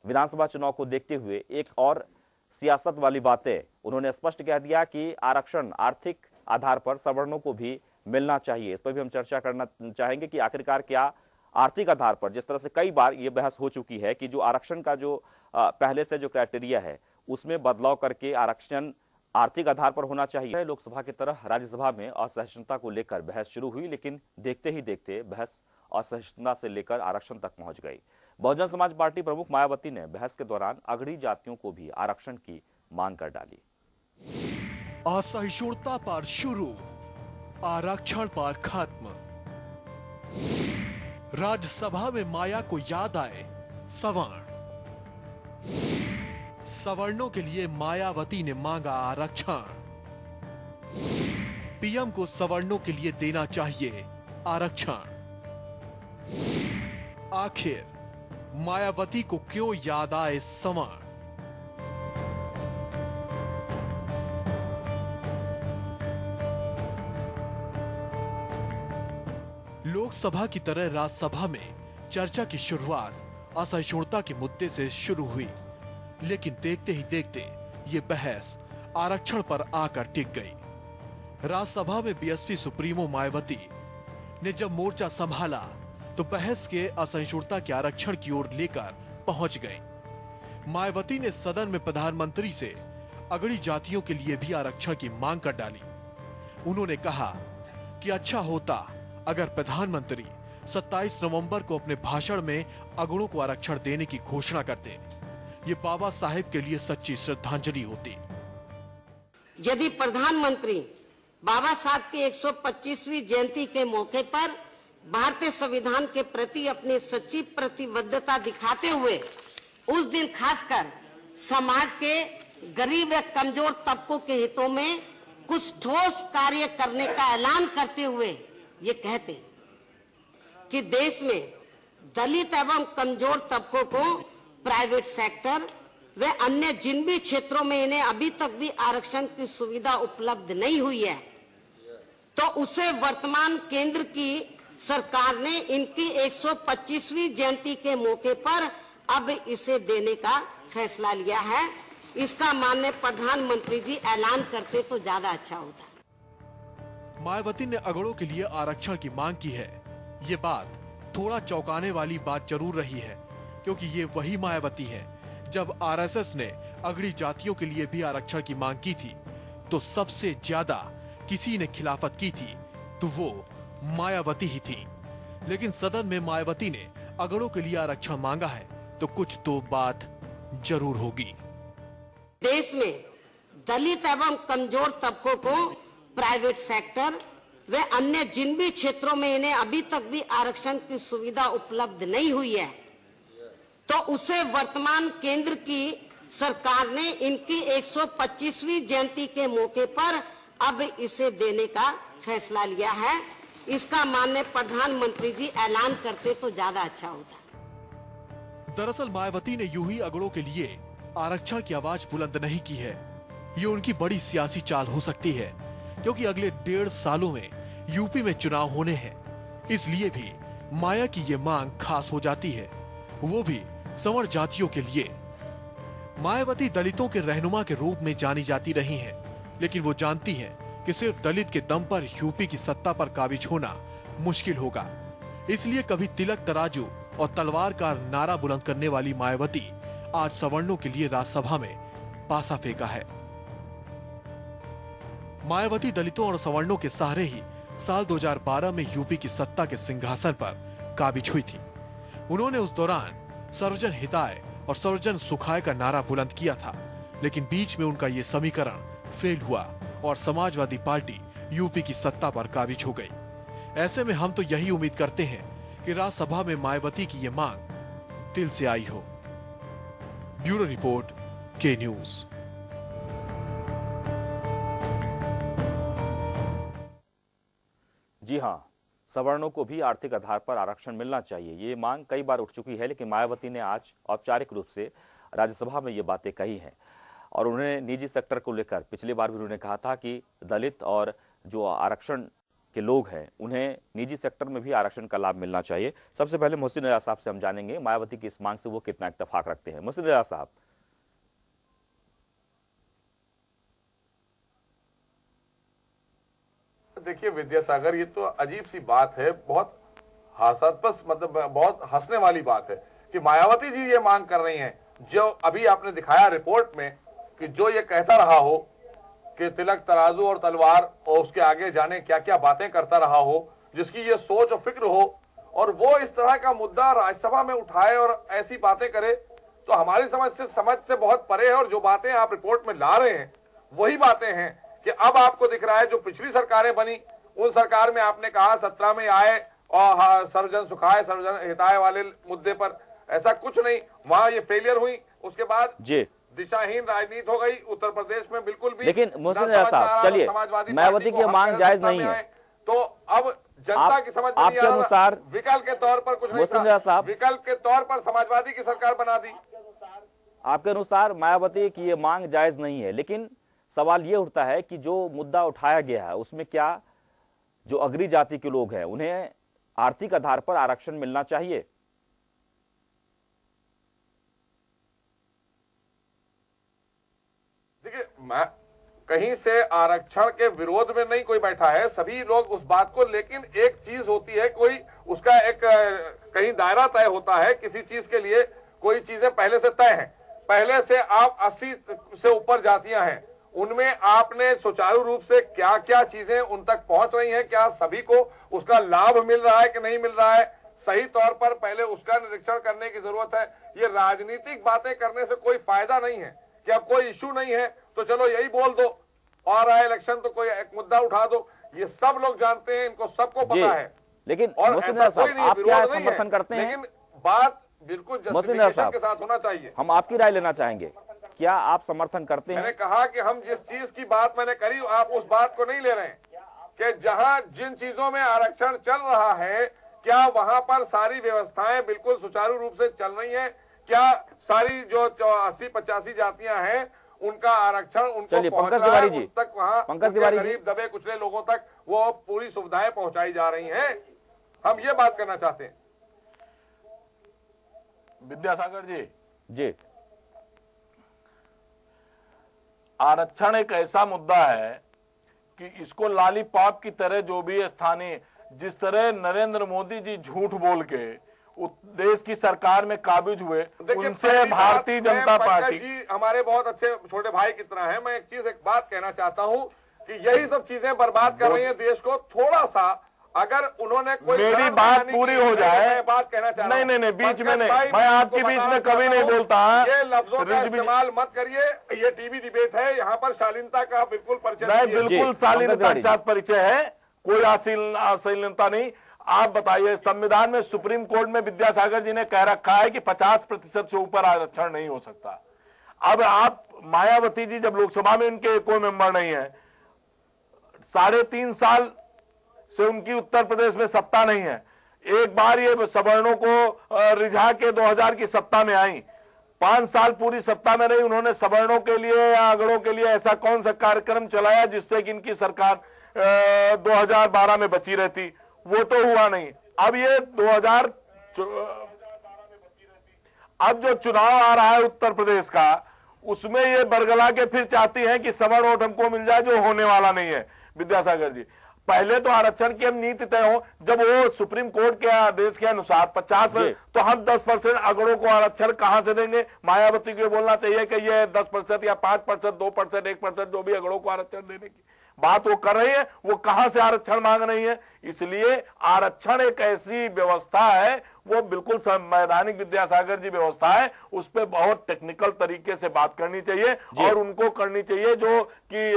विधानसभा चुनाव को देखते हुए एक और सियासत वाली बातें उन्होंने स्पष्ट कह दिया कि आरक्षण आर्थिक आधार पर सवर्णों को भी मिलना चाहिए। इस पर भी हम चर्चा करना चाहेंगे कि आखिरकार क्या आर्थिक आधार पर, जिस तरह से कई बार यह बहस हो चुकी है कि जो आरक्षण का जो पहले से जो क्राइटेरिया है उसमें बदलाव करके आरक्षण आर्थिक आधार पर होना चाहिए। लोकसभा की तरह राज्यसभा में असहिष्णुता को लेकर बहस शुरू हुई, लेकिन देखते ही देखते बहस असहिष्णुता से लेकर आरक्षण तक पहुंच गई। बहुजन समाज पार्टी प्रमुख मायावती ने बहस के दौरान अगड़ी जातियों को भी आरक्षण की मांग कर डाली। असहिष्णुता पर शुरू, आरक्षण पर खत्म। राज्यसभा में माया को याद आए सवर्ण, सवर्णों के लिए मायावती ने मांगा आरक्षण। पीएम को सवर्णों के लिए देना चाहिए आरक्षण। आखिर मायावती को क्यों याद आए सवर्ण? लोकसभा की तरह राज्यसभा में चर्चा की शुरुआत असहिष्णुता के मुद्दे से शुरू हुई, लेकिन देखते ही देखते ये बहस आरक्षण पर आकर टिक गई। राज्यसभा में बीएसपी सुप्रीमो मायावती ने जब मोर्चा संभाला तो बहस के असहिष्णुता के आरक्षण की ओर लेकर पहुंच गए। मायावती ने सदन में प्रधानमंत्री से अगड़ी जातियों के लिए भी आरक्षण की मांग कर डाली। उन्होंने कहा कि अच्छा होता अगर प्रधानमंत्री 27 नवंबर को अपने भाषण में अगड़ों को आरक्षण देने की घोषणा करते। ये बाबा साहेब के लिए सच्ची श्रद्धांजलि होती। यदि प्रधानमंत्री बाबा साहब की 125वीं जयंती के मौके पर भारतीय संविधान के प्रति अपनी सच्ची प्रतिबद्धता दिखाते हुए उस दिन खासकर समाज के गरीब व कमजोर तबकों के हितों में कुछ ठोस कार्य करने का ऐलान करते हुए ये कहते कि देश में दलित एवं कमजोर तबकों को प्राइवेट सेक्टर व अन्य जिन भी क्षेत्रों में इन्हें अभी तक भी आरक्षण की सुविधा उपलब्ध नहीं हुई है, तो उसे वर्तमान केंद्र की सरकार ने इनकी 125वीं जयंती के मौके पर अब इसे देने का फैसला लिया है। इसका माननीय प्रधानमंत्री जी ऐलान करते तो ज्यादा अच्छा होता। मायावती ने अगड़ों के लिए आरक्षण की मांग की है। ये बात थोड़ा चौंकाने वाली बात जरूर रही है, क्योंकि ये वही मायावती है जब आरएसएस ने अगड़ी जातियों के लिए भी आरक्षण की मांग की थी तो सबसे ज्यादा किसी ने खिलाफत की थी तो वो मायावती ही थी। लेकिन सदन में मायावती ने अगड़ों के लिए आरक्षण मांगा है तो कुछ तो बात जरूर होगी। देश में दलित एवं कमजोर तबकों को प्राइवेट सेक्टर व अन्य जिन भी क्षेत्रों में इन्हें अभी तक भी आरक्षण की सुविधा उपलब्ध नहीं हुई है, तो उसे वर्तमान केंद्र की सरकार ने इनकी 125वीं जयंती के मौके पर अब इसे देने का फैसला लिया है। इसका माननीय प्रधानमंत्री जी ऐलान करते तो ज्यादा अच्छा होता। दरअसल मायावती ने यूं ही अगड़ों के लिए आरक्षण की आवाज बुलंद नहीं की है। ये उनकी बड़ी सियासी चाल हो सकती है, क्योंकि अगले 1.5 सालों में यूपी में चुनाव होने हैं। इसलिए भी माया की ये मांग खास हो जाती है, वो भी संवर्ण जातियों के लिए। मायावती दलितों के रहनुमा के रूप में जानी जाती रही हैं, लेकिन वो जानती हैं कि सिर्फ दलित के दम पर यूपी की सत्ता पर काबिज होना मुश्किल होगा। इसलिए कभी तिलक तराजू और तलवार का नारा बुलंद करने वाली मायावती आज सवर्णों के लिए राज्यसभा में पासा फेंका है। मायावती दलितों और सवर्णों के सहारे ही साल 2012 में यूपी की सत्ता के सिंहासन पर काबिज हुई थी। उन्होंने उस दौरान सर्वजन हिताय और सर्वजन सुखाय का नारा बुलंद किया था, लेकिन बीच में उनका यह समीकरण फेल हुआ और समाजवादी पार्टी यूपी की सत्ता पर काबिज हो गई। ऐसे में हम तो यही उम्मीद करते हैं कि राज्यसभा में मायावती की यह मांग दिल से आई हो। ब्यूरो रिपोर्ट, के न्यूज। जी हां, सवर्णों को भी आर्थिक आधार पर आरक्षण मिलना चाहिए, ये मांग कई बार उठ चुकी है, लेकिन मायावती ने आज औपचारिक रूप से राज्यसभा में ये बातें कही हैं। और उन्होंने निजी सेक्टर को लेकर पिछली बार भी उन्होंने कहा था कि दलित और जो आरक्षण के लोग हैं उन्हें निजी सेक्टर में भी आरक्षण का लाभ मिलना चाहिए। सबसे पहले मोहसिन रजा साहब से हम जानेंगे मायावती की इस मांग से वो कितना इत्तेफाक रखते हैं। मोहसिन रजा साहब। देखिए विद्यासागर, ये तो अजीब सी बात है, बहुत हास्यास्पद, मतलब बहुत हंसने वाली बात है कि मायावती जी ये मांग कर रही हैं, जो अभी आपने दिखाया रिपोर्ट में कि जो ये कहता रहा हो कि तिलक तराजू और तलवार और उसके आगे जाने क्या क्या बातें करता रहा हो, जिसकी ये सोच और फिक्र हो, और वो इस तरह का मुद्दा राज्यसभा में उठाए और ऐसी बातें करे, तो हमारी समझ से बहुत परे है। और जो बातें आप रिपोर्ट में ला रहे हैं वही बातें हैं कि अब आपको दिख रहा है जो पिछली सरकारें बनी, उन सरकार में आपने कहा 17 में आए और सर्वजन सुखाय सर्वजन हिताय वाले मुद्दे पर ऐसा कुछ नहीं, वहां ये फेलियर हुई। उसके बाद जी दिशाहीन राजनीति हो गई उत्तर प्रदेश में बिल्कुल भी। लेकिन मोहसिन रजा साहब, चलिए, मायावती की मांग जायज नहीं है, तो अब जनता की समझ में आपके अनुसार विकल्प के तौर पर कुछ नहीं था, विकल्प के तौर पर समाजवादी की सरकार बना दी। आपके अनुसार मायावती की ये मांग जायज नहीं है, लेकिन सवाल ये उठता है कि जो मुद्दा उठाया गया है उसमें क्या जो अगरी जाति के लोग हैं उन्हें आर्थिक आधार पर आरक्षण मिलना चाहिए। देखिए, मैं कहीं से आरक्षण के विरोध में नहीं कोई बैठा है, सभी लोग उस बात को, लेकिन एक चीज होती है, कोई उसका एक कहीं दायरा तय होता है। किसी चीज के लिए कोई चीजें पहले से तय हैं, पहले से आप 80 से ऊपर जातियां हैं, उनमें आपने सुचारू रूप से क्या क्या चीजें उन तक पहुंच रही हैं, क्या सभी को उसका लाभ मिल रहा है कि नहीं मिल रहा है, सही तौर पर पहले उसका निरीक्षण करने की जरूरत है। ये राजनीतिक बातें करने से कोई फायदा नहीं है कि अब कोई इश्यू नहीं है तो चलो यही बोल दो, और आए इलेक्शन तो कोई एक मुद्दा उठा दो। ये सब लोग जानते हैं, इनको सबको पता है। लेकिन और ऐसा कोई नहीं, आप क्या विरोध नहीं समर्थन है, करते हैं? लेकिन बात बिल्कुल जस्टिफिकेशन के साथ होना चाहिए। हम आपकी राय लेना चाहेंगे, क्या आप समर्थन करते हैं? मैंने कहा कि हम जिस चीज की बात मैंने करी, आप उस बात को नहीं ले रहे हैं कि जहां जिन चीजों में आरक्षण चल रहा है, क्या वहां पर सारी व्यवस्थाएं बिल्कुल सुचारू रूप से चल रही हैं? क्या सारी जो 80-85 जातियां हैं उनका आरक्षण उनको पहुंच रहा है, उन तक वहां गरीब दबे कुचले लोगों तक वो पूरी सुविधाएं पहुंचाई जा रही हैं? हम ये बात करना चाहते हैं। विद्यासागर जी, आरक्षण एक ऐसा मुद्दा है कि इसको लॉलीपॉप की तरह जो भी स्थानीय, जिस तरह नरेंद्र मोदी जी झूठ बोल के देश की सरकार में काबिज हुए, उनसे भारतीय जनता पार्टी जी हमारे बहुत अच्छे छोटे भाई की तरह है। मैं एक बात कहना चाहता हूं कि यही सब चीजें बर्बाद कर रही है देश को। थोड़ा सा अगर उन्होंने कोई, मेरी बात पूरी हो जाए, बात कहना चाह रहा हूं। नहीं, बीच में नहीं, मैं आपके बीच में कभी नहीं बोलता। ये लफ्जों का इस्तेमाल मत करिए, ये टीवी डिबेट है, यहाँ पर शालीनता का बिल्कुल परिचय नहीं, बिल्कुल शालीनता के साथ परिचय है, कोई अश्लीलता नहीं। आप बताइए, संविधान में सुप्रीम कोर्ट में विद्यासागर जी ने कह रखा है कि 50% से ऊपर आरक्षण नहीं हो सकता। अब आप मायावती जी जब लोकसभा में इनके कोई मेंबर नहीं है, 3.5 साल से उनकी उत्तर प्रदेश में सत्ता नहीं है। एक बार ये सवर्णों को रिझा के 2000 की सत्ता में आई, 5 साल पूरी सत्ता में रही, उन्होंने सवर्णों के लिए या अगड़ों के लिए ऐसा कौन सा कार्यक्रम चलाया जिससे कि इनकी सरकार 2012 में बची रहती? वो तो हुआ नहीं। अब ये अब जो चुनाव आ रहा है उत्तर प्रदेश का, उसमें ये बरगला के फिर चाहती हैं कि सवर्ण वोट हमको मिल जाए, जो होने वाला नहीं है। विद्यासागर जी, पहले तो आरक्षण की हम नीति तय हो, जब वो सुप्रीम कोर्ट के आदेश के अनुसार 50%, तो हम 10% अगड़ों को आरक्षण कहां से देंगे? मायावती को बोलना चाहिए कि ये 10% या 5%, 2%, 1% जो भी अगड़ों को आरक्षण देने की बात वो कर रही है, वो कहां से आरक्षण मांग रही है? इसलिए आरक्षण एक ऐसी व्यवस्था है, वो बिल्कुल संवैधानिक विद्यासागर जी व्यवस्था है, उस पर बहुत टेक्निकल तरीके से बात करनी चाहिए और उनको करनी चाहिए जो कि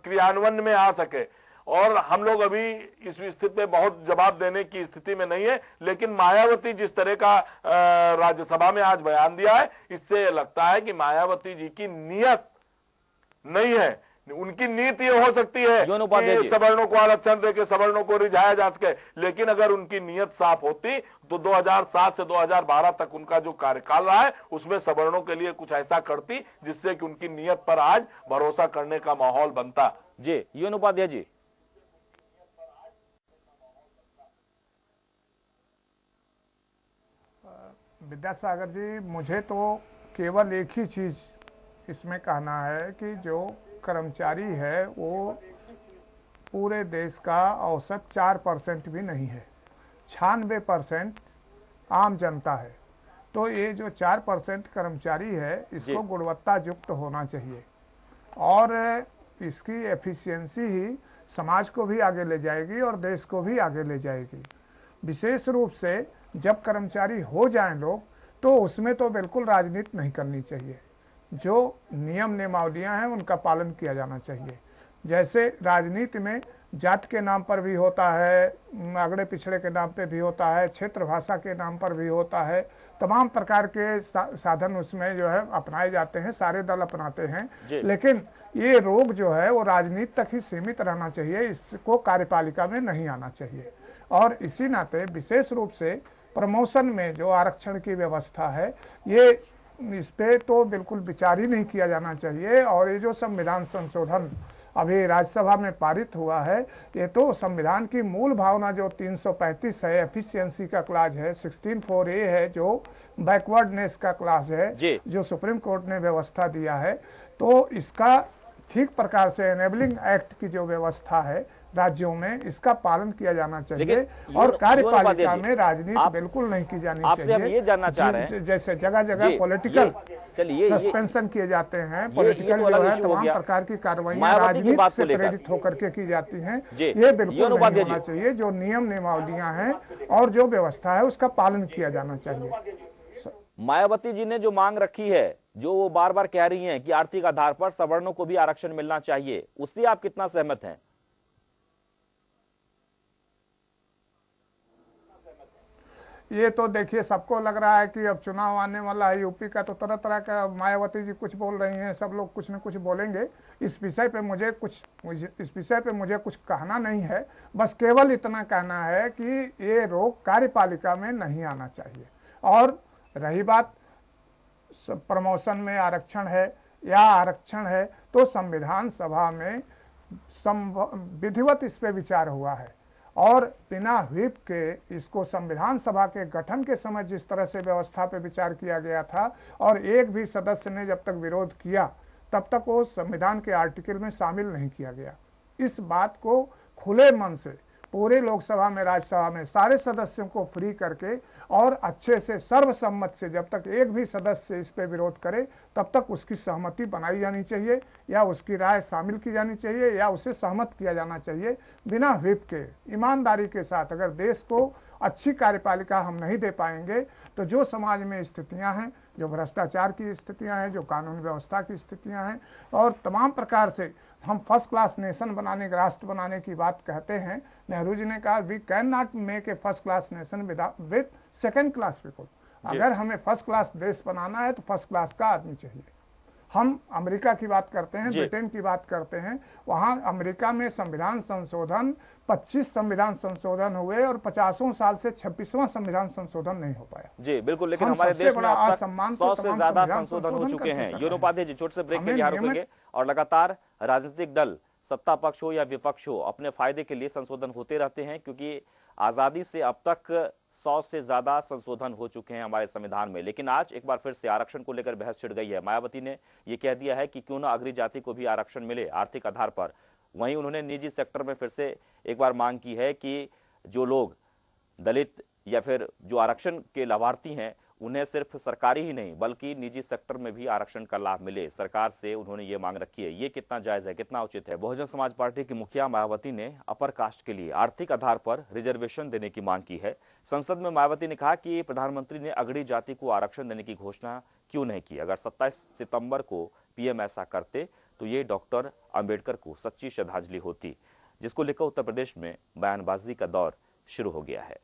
क्रियान्वयन में आ सके। और हम लोग अभी इस स्थिति में बहुत जवाब देने की स्थिति में नहीं है, लेकिन मायावती जिस तरह का राज्यसभा में आज बयान दिया है, इससे लगता है कि मायावती जी की नीयत नहीं है। उनकी नीति ये हो सकती है कि सवर्णों को आरक्षण देके सवर्णों को रिझाया जा सके, लेकिन अगर उनकी नीयत साफ होती तो 2007 से 2012 तक उनका जो कार्यकाल रहा है उसमें सवर्णों के लिए कुछ ऐसा करती जिससे कि उनकी नीयत पर आज भरोसा करने का माहौल बनता। जी, यून उपाध्याय जी। विद्यासागर जी, मुझे तो केवल एक ही चीज इसमें कहना है कि जो कर्मचारी है वो पूरे देश का औसत 4% भी नहीं है, 96% आम जनता है। तो ये जो 4% कर्मचारी है, इसको गुणवत्ता युक्त होना चाहिए और इसकी एफिशिएंसी ही समाज को भी आगे ले जाएगी और देश को भी आगे ले जाएगी। विशेष रूप से जब कर्मचारी हो जाएं लोग, तो उसमें तो बिल्कुल राजनीति नहीं करनी चाहिए। जो नियम नियमावलियां हैं उनका पालन किया जाना चाहिए। जैसे राजनीति में जात के नाम पर भी होता है, अगड़े पिछड़े के नाम पे भी होता है, क्षेत्र भाषा के नाम पर भी होता है, तमाम प्रकार के साधन उसमें जो है अपनाए जाते हैं, सारे दल अपनाते हैं। लेकिन ये रोग जो है वो राजनीति तक ही सीमित रहना चाहिए, इसको कार्यपालिका में नहीं आना चाहिए। और इसी नाते विशेष रूप से प्रमोशन में जो आरक्षण की व्यवस्था है, ये इस पे तो बिल्कुल विचार ही नहीं किया जाना चाहिए। और ये जो संविधान संशोधन अभी राज्यसभा में पारित हुआ है, ये तो संविधान की मूल भावना जो 335 है, एफिशिएंसी का क्लाज है, 16(4)A है जो बैकवर्डनेस का क्लास है, जो सुप्रीम कोर्ट ने व्यवस्था दिया है, तो इसका ठीक प्रकार से एनेबलिंग एक्ट की जो व्यवस्था है राज्यों में, इसका पालन किया जाना चाहिए और कार्यपालिका में राजनीति बिल्कुल नहीं की जानी चाहिए। आप ये जानना चाह रहे हैं जैसे जगह जगह पॉलिटिकल सस्पेंशन किए जाते हैं, पॉलिटिकल जो है तमाम प्रकार की कार्रवाइयां राजनीति से प्रेरित होकर के की जाती हैं, ये बिल्कुल नहीं होना चाहिए। जो नियम नियमावलियां हैं और जो व्यवस्था है उसका पालन किया जाना चाहिए। मायावती जी ने जो मांग रखी है, जो वो बार बार कह रही हैं कि आर्थिक आधार पर सवर्णों को भी आरक्षण मिलना चाहिए, उससे आप कितना सहमत हैं? ये तो देखिए सबको लग रहा है कि अब चुनाव आने वाला है यूपी का, तो तरह तरह का मायावती जी कुछ बोल रही हैं, सब लोग कुछ न कुछ बोलेंगे। इस विषय पे मुझे कुछ कहना नहीं है, बस केवल इतना कहना है कि ये रोक कार्यपालिका में नहीं आना चाहिए। और रही बात प्रमोशन में आरक्षण है या आरक्षण है, तो संविधान सभा में विधिवत इस पे विचार हुआ है और बिना व्हिप के इसको संविधान सभा के गठन के समय जिस तरह से व्यवस्था पे विचार किया गया था और एक भी सदस्य ने जब तक विरोध किया तब तक वो संविधान के आर्टिकल में शामिल नहीं किया गया। इस बात को खुले मन से पूरे लोकसभा में, राज्यसभा में सारे सदस्यों को फ्री करके और अच्छे से सर्वसम्मत से जब तक एक भी सदस्य इस पे विरोध करे तब तक उसकी सहमति बनाई जानी चाहिए या उसकी राय शामिल की जानी चाहिए या उसे सहमत किया जाना चाहिए बिना व्हिप के। ईमानदारी के साथ अगर देश को अच्छी कार्यपालिका हम नहीं दे पाएंगे तो जो समाज में स्थितियां हैं, जो भ्रष्टाचार की स्थितियां हैं, जो कानून व्यवस्था की स्थितियां हैं और तमाम प्रकार से हम फर्स्ट क्लास नेशन बनाने, राष्ट्र बनाने की बात कहते हैं। नेहरू जी ने कहा we can not make a first class nation with second class people. अगर हमें फर्स्ट क्लास देश बनाना है तो फर्स्ट क्लास का आदमी चाहिए। हम अमेरिका की बात करते हैं, ब्रिटेन की बात करते हैं, वहां अमेरिका में संविधान संशोधन 25 संविधान संशोधन हुए और 50 साल से 26वां संविधान संशोधन नहीं हो पाया। जी बिल्कुल, लेकिन हमारे देश में अब तक 100 से ज्यादा संशोधन हो चुके हैं। योनोपाध्याय जी, छोटे से ब्रेक के लिए रुकेंगे और लगातार राजनीतिक दल सत्ता पक्ष हो या विपक्ष हो अपने फायदे के लिए संशोधन होते रहते हैं, क्योंकि आजादी से अब तक 100 से ज्यादा संशोधन हो चुके हैं हमारे संविधान में। लेकिन आज एक बार फिर से आरक्षण को लेकर बहस छिड़ गई है। मायावती ने यह कह दिया है कि क्यों ना अग्रिम जाति को भी आरक्षण मिले आर्थिक आधार पर। वहीं उन्होंने निजी सेक्टर में फिर से एक बार मांग की है कि जो लोग दलित या फिर जो आरक्षण के लाभार्थी हैं उन्हें सिर्फ सरकारी ही नहीं बल्कि निजी सेक्टर में भी आरक्षण का लाभ मिले। सरकार से उन्होंने ये मांग रखी है। ये कितना जायज है, कितना उचित है? बहुजन समाज पार्टी की मुखिया मायावती ने अपर कास्ट के लिए आर्थिक आधार पर रिजर्वेशन देने की मांग की है। संसद में मायावती ने कहा कि प्रधानमंत्री ने अगड़ी जाति को आरक्षण देने की घोषणा क्यों नहीं की। अगर 27 सितंबर को पीएम ऐसा करते तो ये डॉक्टर अंबेडकर को सच्ची श्रद्धांजलि होती, जिसको लेकर उत्तर प्रदेश में बयानबाजी का दौर शुरू हो गया है।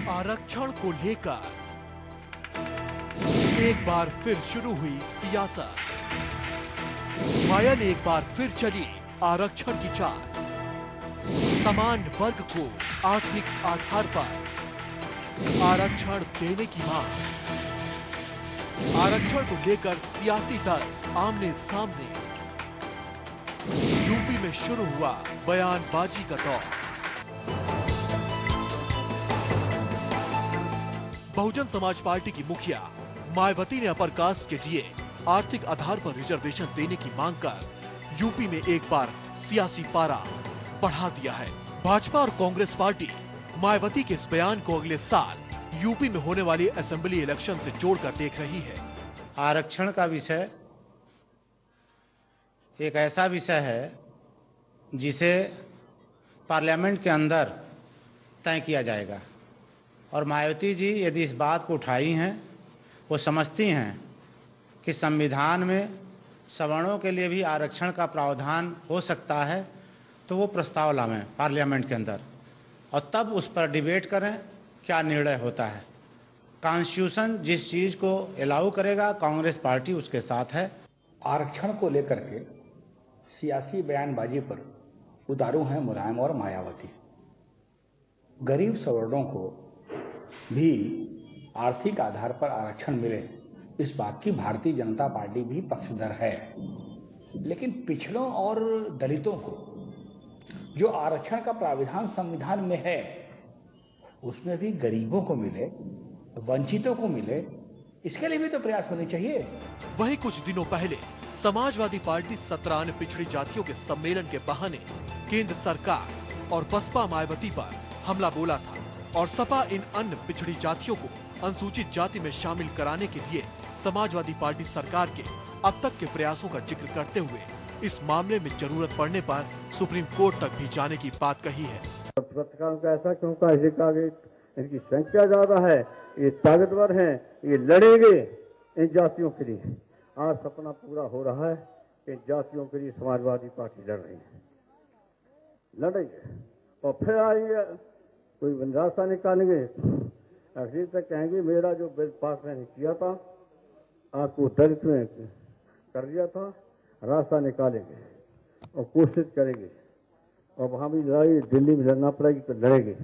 आरक्षण को लेकर एक बार फिर शुरू हुई सियासत। माया ने एक बार फिर चली आरक्षण की चाल। समान वर्ग को आर्थिक आधार पर आरक्षण देने की मांग। आरक्षण को लेकर सियासी दल आमने सामने। यूपी में शुरू हुआ बयानबाजी का दौर। बहुजन समाज पार्टी की मुखिया मायावती ने अपर कास्ट के लिए आर्थिक आधार पर रिजर्वेशन देने की मांग कर यूपी में एक बार सियासी पारा बढ़ा दिया है। भाजपा और कांग्रेस पार्टी मायावती के इस बयान को अगले साल यूपी में होने वाली असेंबली इलेक्शन से जोड़कर देख रही है। आरक्षण का विषय एक ऐसा विषय है जिसे पार्लियामेंट के अंदर तय किया जाएगा और मायावती जी यदि इस बात को उठाई हैं, वो समझती हैं कि संविधान में सवर्णों के लिए भी आरक्षण का प्रावधान हो सकता है, तो वो प्रस्ताव लावें पार्लियामेंट के अंदर और तब उस पर डिबेट करें क्या निर्णय होता है। कॉन्स्टिट्यूशन जिस चीज को अलाउ करेगा कांग्रेस पार्टी उसके साथ है। आरक्षण को लेकर के सियासी बयानबाजी पर उतारू हैं मुलायम और मायावती। गरीब सवर्णों को भी आर्थिक आधार पर आरक्षण मिले, इस बात की भारतीय जनता पार्टी भी पक्षधर है। लेकिन पिछड़ों और दलितों को जो आरक्षण का प्राविधान संविधान में है उसमें भी गरीबों को मिले, वंचितों को मिले, इसके लिए भी तो प्रयास होने चाहिए। वहीं कुछ दिनों पहले समाजवादी पार्टी 17 अन्य पिछड़ी जातियों के सम्मेलन के बहाने केंद्र सरकार और बसपा मायावती पर हमला बोला था और सपा इन अन्य पिछड़ी जातियों को अनुसूचित जाति में शामिल कराने के लिए समाजवादी पार्टी सरकार के अब तक के प्रयासों का जिक्र करते हुए इस मामले में जरूरत पड़ने पर सुप्रीम कोर्ट तक भी जाने की बात कही है। पत्रकारों का ऐसा क्यों कहा, इनकी संख्या ज्यादा है, ये ताकतवर हैं, ये लड़ेंगे इन जातियों के लिए। आज सपना पूरा हो रहा है, इन जातियों के लिए समाजवादी पार्टी लड़ रही है, लड़ेंगे और फिर आएंगे, कोई रास्ता निकालेंगे, आखिर तक कहेंगे मेरा जो बिल पास मैंने किया था आपको दलित में कर दिया था, रास्ता निकालेंगे और कोशिश करेंगे और वहां भी लड़ाई दिल्ली में लड़ना पड़ेगी तो लड़ेंगे।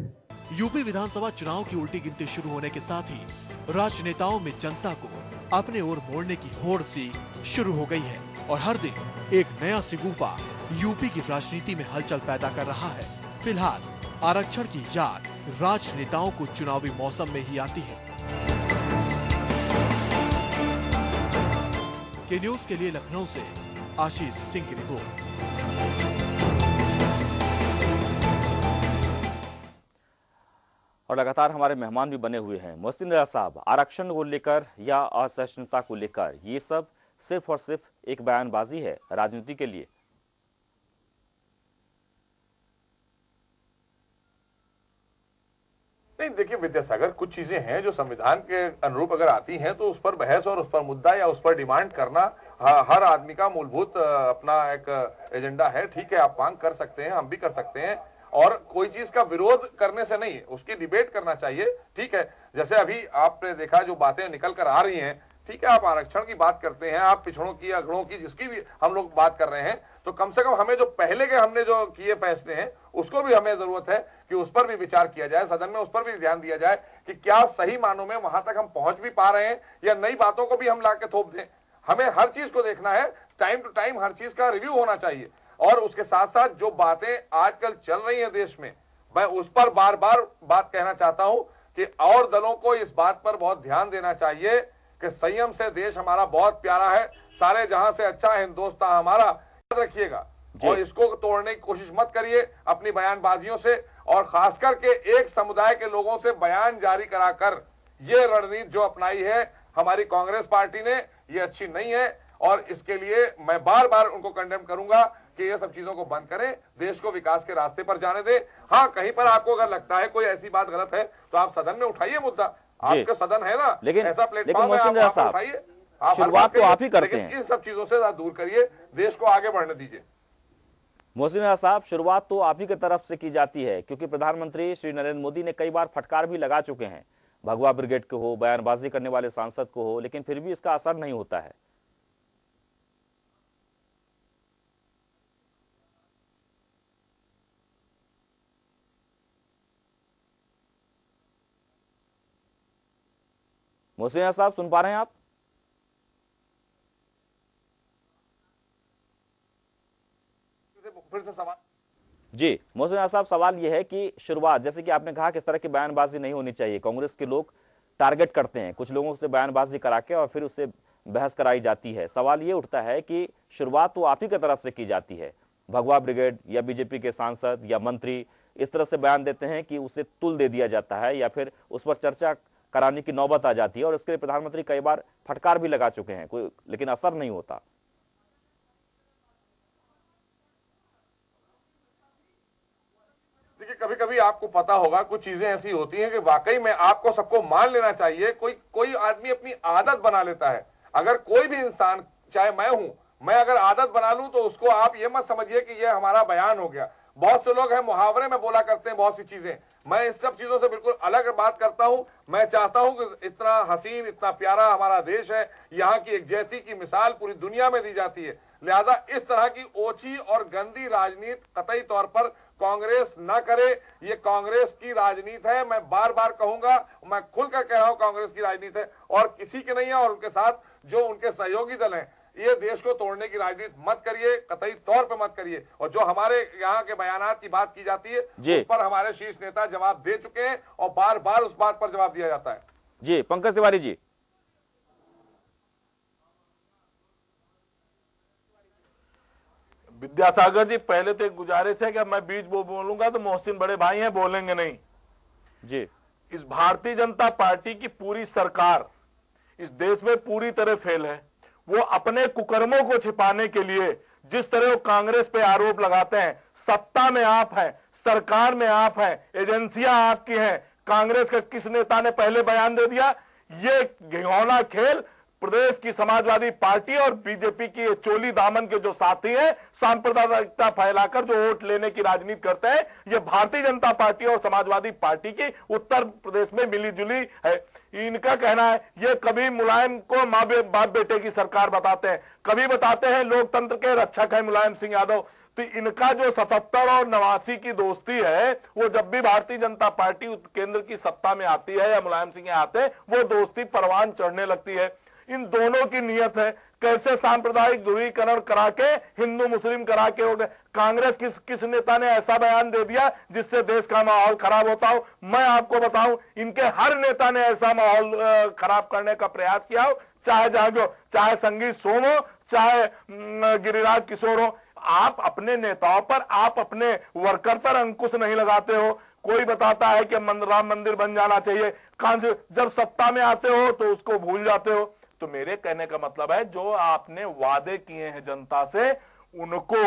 यूपी विधानसभा चुनाव की उल्टी गिनती शुरू होने के साथ ही राजनेताओं में जनता को अपने ओर मोड़ने की होड़ सी शुरू हो गई है और हर दिन एक नया सिगुफा यूपी की राजनीति में हलचल पैदा कर रहा है। फिलहाल आरक्षण की याद राजनेताओं को चुनावी मौसम में ही आती है। के न्यूज के लिए लखनऊ से आशीष सिंह की रिपोर्ट। और लगातार हमारे मेहमान भी बने हुए हैं। मोहसिन रजा साहब, आरक्षण को लेकर या असहिष्णुता को लेकर ये सब सिर्फ और सिर्फ एक बयानबाजी है राजनीति के लिए? नहीं, देखिए विद्यासागर, कुछ चीजें हैं जो संविधान के अनुरूप अगर आती हैं तो उस पर बहस और उस पर मुद्दा या उस पर डिमांड करना हर आदमी का मूलभूत अपना एक एजेंडा है। ठीक है, आप मांग कर सकते हैं, हम भी कर सकते हैं और कोई चीज का विरोध करने से नहीं, उसकी डिबेट करना चाहिए। ठीक है, जैसे अभी आपने देखा जो बातें निकल कर आ रही हैं, ठीक है, आप आरक्षण की बात करते हैं, आप पिछड़ों की, अगड़ों की, जिसकी भी हम लोग बात कर रहे हैं, तो कम से कम हमें जो पहले के हमने जो किए फैसले हैं उसको भी हमें जरूरत है कि उस पर भी विचार किया जाए, सदन में उस पर भी ध्यान दिया जाए कि क्या सही मानों में वहां तक हम पहुंच भी पा रहे हैं या नई बातों को भी हम लाके थोप दें। हमें हर चीज को देखना है, टाइम टू टाइम हर चीज का रिव्यू होना चाहिए और उसके साथ साथ जो बातें आजकल चल रही हैं देश में, मैं उस पर बार बार बात कहना चाहता हूं कि और दलों को इस बात पर बहुत ध्यान देना चाहिए कि संयम से देश हमारा बहुत प्यारा है, सारे जहां से अच्छा हिंदुस्तान हमारा, याद रखिएगा और इसको तोड़ने की कोशिश मत करिए अपनी बयानबाजियों से और खास करके एक समुदाय के लोगों से बयान जारी कराकर ये रणनीति जो अपनाई है हमारी कांग्रेस पार्टी ने, ये अच्छी नहीं है और इसके लिए मैं बार बार उनको कंडेम करूंगा कि ये सब चीजों को बंद करें, देश को विकास के रास्ते पर जाने दें। हाँ, कहीं पर आपको अगर लगता है कोई ऐसी बात गलत है तो आप सदन में उठाइए मुद्दा, आपका सदन है ना, लेकिन ऐसा प्लेटफॉर्म है, आप उठाइए, शुरुआत तो आप ही करते हैं, इन सब चीजों से दूर करिए, देश को आगे बढ़ने दीजिए। मोहसिन रजा साहब, शुरुआत तो आप ही की तरफ से की जाती है क्योंकि प्रधानमंत्री श्री नरेंद्र मोदी ने कई बार फटकार भी लगा चुके हैं, भगवा ब्रिगेड को हो, बयानबाजी करने वाले सांसद को हो, लेकिन फिर भी इसका असर नहीं होता है। मोहसिन रजा साहब, सुन पा रहे हैं आप? फिर से सवाल जी मोहसिन रजा साहब, सवाल यह है कि शुरुआत, जैसे कि आपने कहा, किस तरह की बयानबाजी नहीं होनी चाहिए, कांग्रेस के लोग टारगेट करते हैं, कुछ लोगों से बयानबाजी करा के और फिर उससे बहस कराई जाती है। सवाल ये उठता है कि शुरुआत तो आप ही की तरफ से की जाती है, भगवा ब्रिगेड या बीजेपी के सांसद या मंत्री इस तरह से बयान देते हैं कि उसे तुल दे दिया जाता है या फिर उस पर चर्चा कराने की नौबत आ जाती है और इसके लिए प्रधानमंत्री कई बार फटकार भी लगा चुके हैं, कोई लेकिन असर नहीं होता। देखिए, कभी कभी आपको पता होगा कुछ चीजें ऐसी होती हैं कि वाकई में आपको सबको मान लेना चाहिए, कोई आदमी अपनी आदत बना लेता है। अगर कोई भी इंसान, चाहे मैं हूं, मैं अगर आदत बना लूं तो उसको आप ये मत समझिए कि ये हमारा बयान हो गया। बहुत से लोग हैं मुहावरे में बोला करते हैं बहुत सी चीजें, मैं इस सब चीजों से बिल्कुल अलग बात करता हूं। मैं चाहता हूं कि इतना हसीन, इतना प्यारा हमारा देश है, यहाँ की एक जयती की मिसाल पूरी दुनिया में दी जाती है, लिहाजा इस तरह की ओछी और गंदी राजनीति कतई तौर पर कांग्रेस न करे। ये कांग्रेस की राजनीति है, मैं बार बार कहूंगा, मैं खुलकर कह रहा हूं कांग्रेस की राजनीति है और किसी की नहीं है। और उनके साथ जो उनके सहयोगी दल हैं, ये देश को तोड़ने की राजनीति मत करिए, कतई तौर पे मत करिए। और जो हमारे यहाँ के बयानात की बात की जाती है उस पर हमारे शीर्ष नेता जवाब दे चुके हैं और बार बार उस बात पर जवाब दिया जाता है। जी पंकज तिवारी जी। विद्यासागर जी, पहले तो एक गुजारिश है कि मैं बीच बोलूंगा तो मोहसिन बड़े भाई हैं, बोलेंगे नहीं जी। इस भारतीय जनता पार्टी की पूरी सरकार इस देश में पूरी तरह फेल है। वो अपने कुकर्मों को छिपाने के लिए जिस तरह वो कांग्रेस पे आरोप लगाते हैं, सत्ता में आप हैं, सरकार में आप हैं, एजेंसियां आपकी हैं, कांग्रेस के किस नेता ने पहले बयान दे दिया? ये घिनौना खेल प्रदेश की समाजवादी पार्टी और बीजेपी की चोली दामन के जो साथी हैं, सांप्रदायिकता फैलाकर जो वोट लेने की राजनीति करते हैं, ये भारतीय जनता पार्टी और समाजवादी पार्टी की उत्तर प्रदेश में मिलीजुली है। इनका कहना है ये कभी मुलायम को मां बाप बेटे की सरकार बताते हैं, कभी बताते हैं लोकतंत्र के रक्षक है मुलायम सिंह यादव। तो इनका जो 77 और 89 की दोस्ती है, वो जब भी भारतीय जनता पार्टी केंद्र की सत्ता में आती है या मुलायम सिंह आते हैं, वो दोस्ती परवान चढ़ने लगती है। इन दोनों की नीयत है कैसे सांप्रदायिक ध्रुवीकरण करा के हिंदू मुस्लिम करा के हो गए। कांग्रेस किस नेता ने ऐसा बयान दे दिया जिससे देश का माहौल खराब होता हो? मैं आपको बताऊं, इनके हर नेता ने ऐसा माहौल खराब करने का प्रयास किया हो, चाहे जागो, चाहे संगीत सोम हो, चाहे गिरिराज किशोर हो। आप अपने नेताओं पर, आप अपने वर्कर पर अंकुश नहीं लगाते हो। कोई बताता है कि राम मंदिर बन जाना चाहिए, जब सत्ता में आते हो तो उसको भूल जाते हो। तो मेरे कहने का मतलब है जो आपने वादे किए हैं जनता से, उनको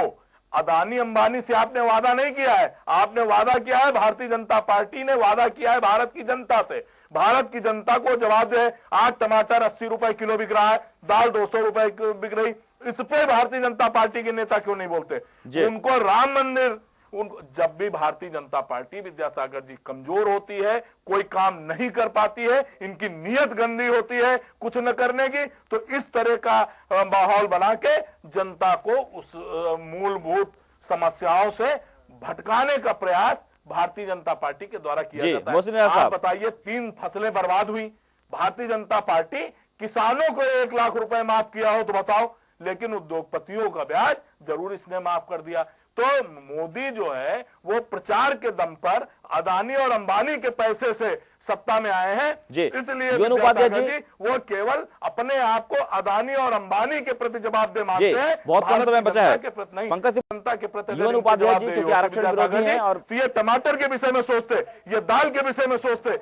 अदानी अंबानी से आपने वादा नहीं किया है। आपने वादा किया है, भारतीय जनता पार्टी ने वादा किया है भारत की जनता से। भारत की जनता को जवाब दे, आज टमाटर 80 रुपए किलो बिक रहा है, दाल 200 रुपए बिक रही, इस पे भारतीय जनता पार्टी के नेता क्यों नहीं बोलते? उनको राम मंदिर, उनको जब भी भारतीय जनता पार्टी विद्यासागर जी कमजोर होती है, कोई काम नहीं कर पाती है, इनकी नीयत गंदी होती है कुछ न करने की, तो इस तरह का माहौल बना के जनता को उस मूलभूत समस्याओं से भटकाने का प्रयास भारतीय जनता पार्टी के द्वारा किया जाता है। आप बताइए, 3 फसलें बर्बाद हुई, भारतीय जनता पार्टी किसानों को 1 लाख रुपए माफ किया हो तो बताओ, लेकिन उद्योगपतियों का ब्याज जरूर इसने माफ कर दिया। तो मोदी जो है वो प्रचार के दम पर अदानी और अंबानी के पैसे से सत्ता में आए हैं, इसलिए जी वो केवल अपने आप को अदानी और अंबानी के प्रति जवाबदेह मानते हैं। बहुत कम समय बचा है के प्रति नहीं, पंकज जनता के प्रति। उपाध्याय जी क्योंकि आरक्षण विरोधी हैं और तो ये टमाटर के विषय में सोचते, ये दाल के विषय में सोचते।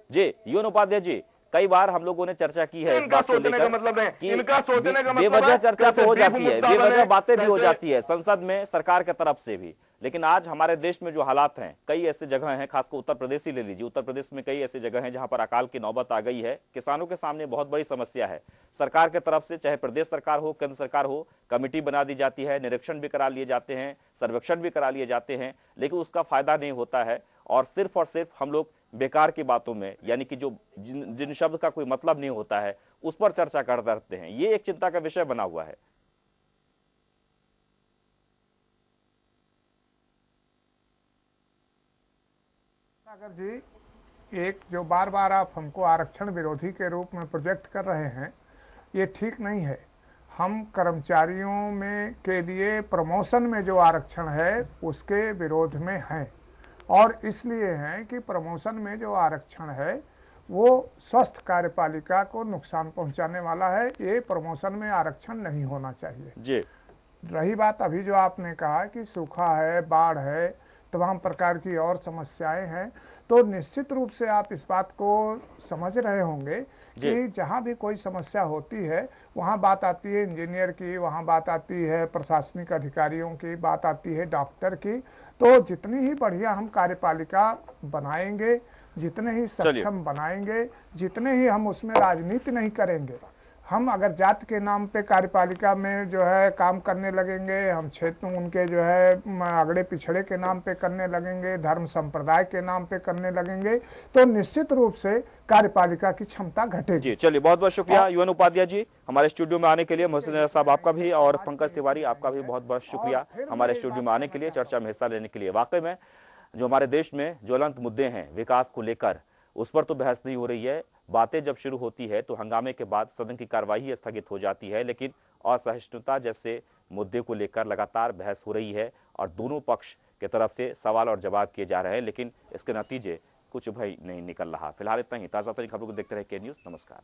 जी यून उपाध्याय जी, कई बार हम लोगों ने चर्चा की है, इनका सोचने का मतलब नहीं, इनका सोचने का मतलब बेवजह चर्चा तो हो जाती है, बेवजह बातें भी हो जाती है संसद में सरकार की तरफ से भी। लेकिन आज हमारे देश में जो हालात हैं, कई ऐसे जगह हैं, खासकर उत्तर प्रदेश ही ले लीजिए, उत्तर प्रदेश में कई ऐसी जगह हैं जहां पर अकाल की नौबत आ गई है। किसानों के सामने बहुत बड़ी समस्या है। सरकार की तरफ से, चाहे प्रदेश सरकार हो, केंद्र सरकार हो, कमेटी बना दी जाती है, निरीक्षण भी करा लिए जाते हैं, सर्वेक्षण भी करा लिए जाते हैं, लेकिन उसका फायदा नहीं होता है। और सिर्फ हम लोग बेकार की बातों में, यानी कि जो जिन शब्द का कोई मतलब नहीं होता है, उस पर चर्चा करते रहते हैं। ये एक चिंता का विषय बना हुआ है। सागर जी, एक जो बार बार आप हमको आरक्षण विरोधी के रूप में प्रोजेक्ट कर रहे हैं, ये ठीक नहीं है। हम कर्मचारियों में के लिए प्रमोशन में जो आरक्षण है उसके विरोध में हैं, और इसलिए हैं कि प्रमोशन में जो आरक्षण है वो स्वस्थ कार्यपालिका को नुकसान पहुंचाने वाला है। ये प्रमोशन में आरक्षण नहीं होना चाहिए जी। रही बात अभी जो आपने कहा कि सूखा है, बाढ़ है, तमाम प्रकार की और समस्याएं हैं, तो निश्चित रूप से आप इस बात को समझ रहे होंगे कि जहां भी कोई समस्या होती है वहां बात आती है इंजीनियर की, वहां बात आती है प्रशासनिक अधिकारियों की, बात आती है डॉक्टर की। तो जितनी ही बढ़िया हम कार्यपालिका बनाएंगे, जितने ही सक्षम बनाएंगे, जितने ही हम उसमें राजनीति नहीं करेंगे, हम अगर जाति के नाम पे कार्यपालिका में जो है काम करने लगेंगे, हम क्षेत्र उनके जो है अगड़े पिछड़े के नाम पे करने लगेंगे, धर्म संप्रदाय के नाम पे करने लगेंगे, तो निश्चित रूप से कार्यपालिका की क्षमता घटेगी। जी चलिए, बहुत बहुत शुक्रिया यूएन उपाध्याय जी हमारे स्टूडियो में आने के लिए। मोहसिन साहब आपका भी, और पंकज तिवारी आपका भी बहुत बहुत शुक्रिया हमारे स्टूडियो में आने के लिए, चर्चा में हिस्सा लेने के लिए। वाकई में जो हमारे देश में ज्वलंत मुद्दे हैं विकास को लेकर, उस पर तो बहस नहीं हो रही है, बातें जब शुरू होती है तो हंगामे के बाद सदन की कार्यवाही स्थगित हो जाती है, लेकिन असहिष्णुता जैसे मुद्दे को लेकर लगातार बहस हो रही है और दोनों पक्ष की तरफ से सवाल और जवाब किए जा रहे हैं, लेकिन इसके नतीजे कुछ भी नहीं निकल रहा। फिलहाल इतना ही। ताजा तरीन खबरों को देखते रहे के न्यूज़। नमस्कार।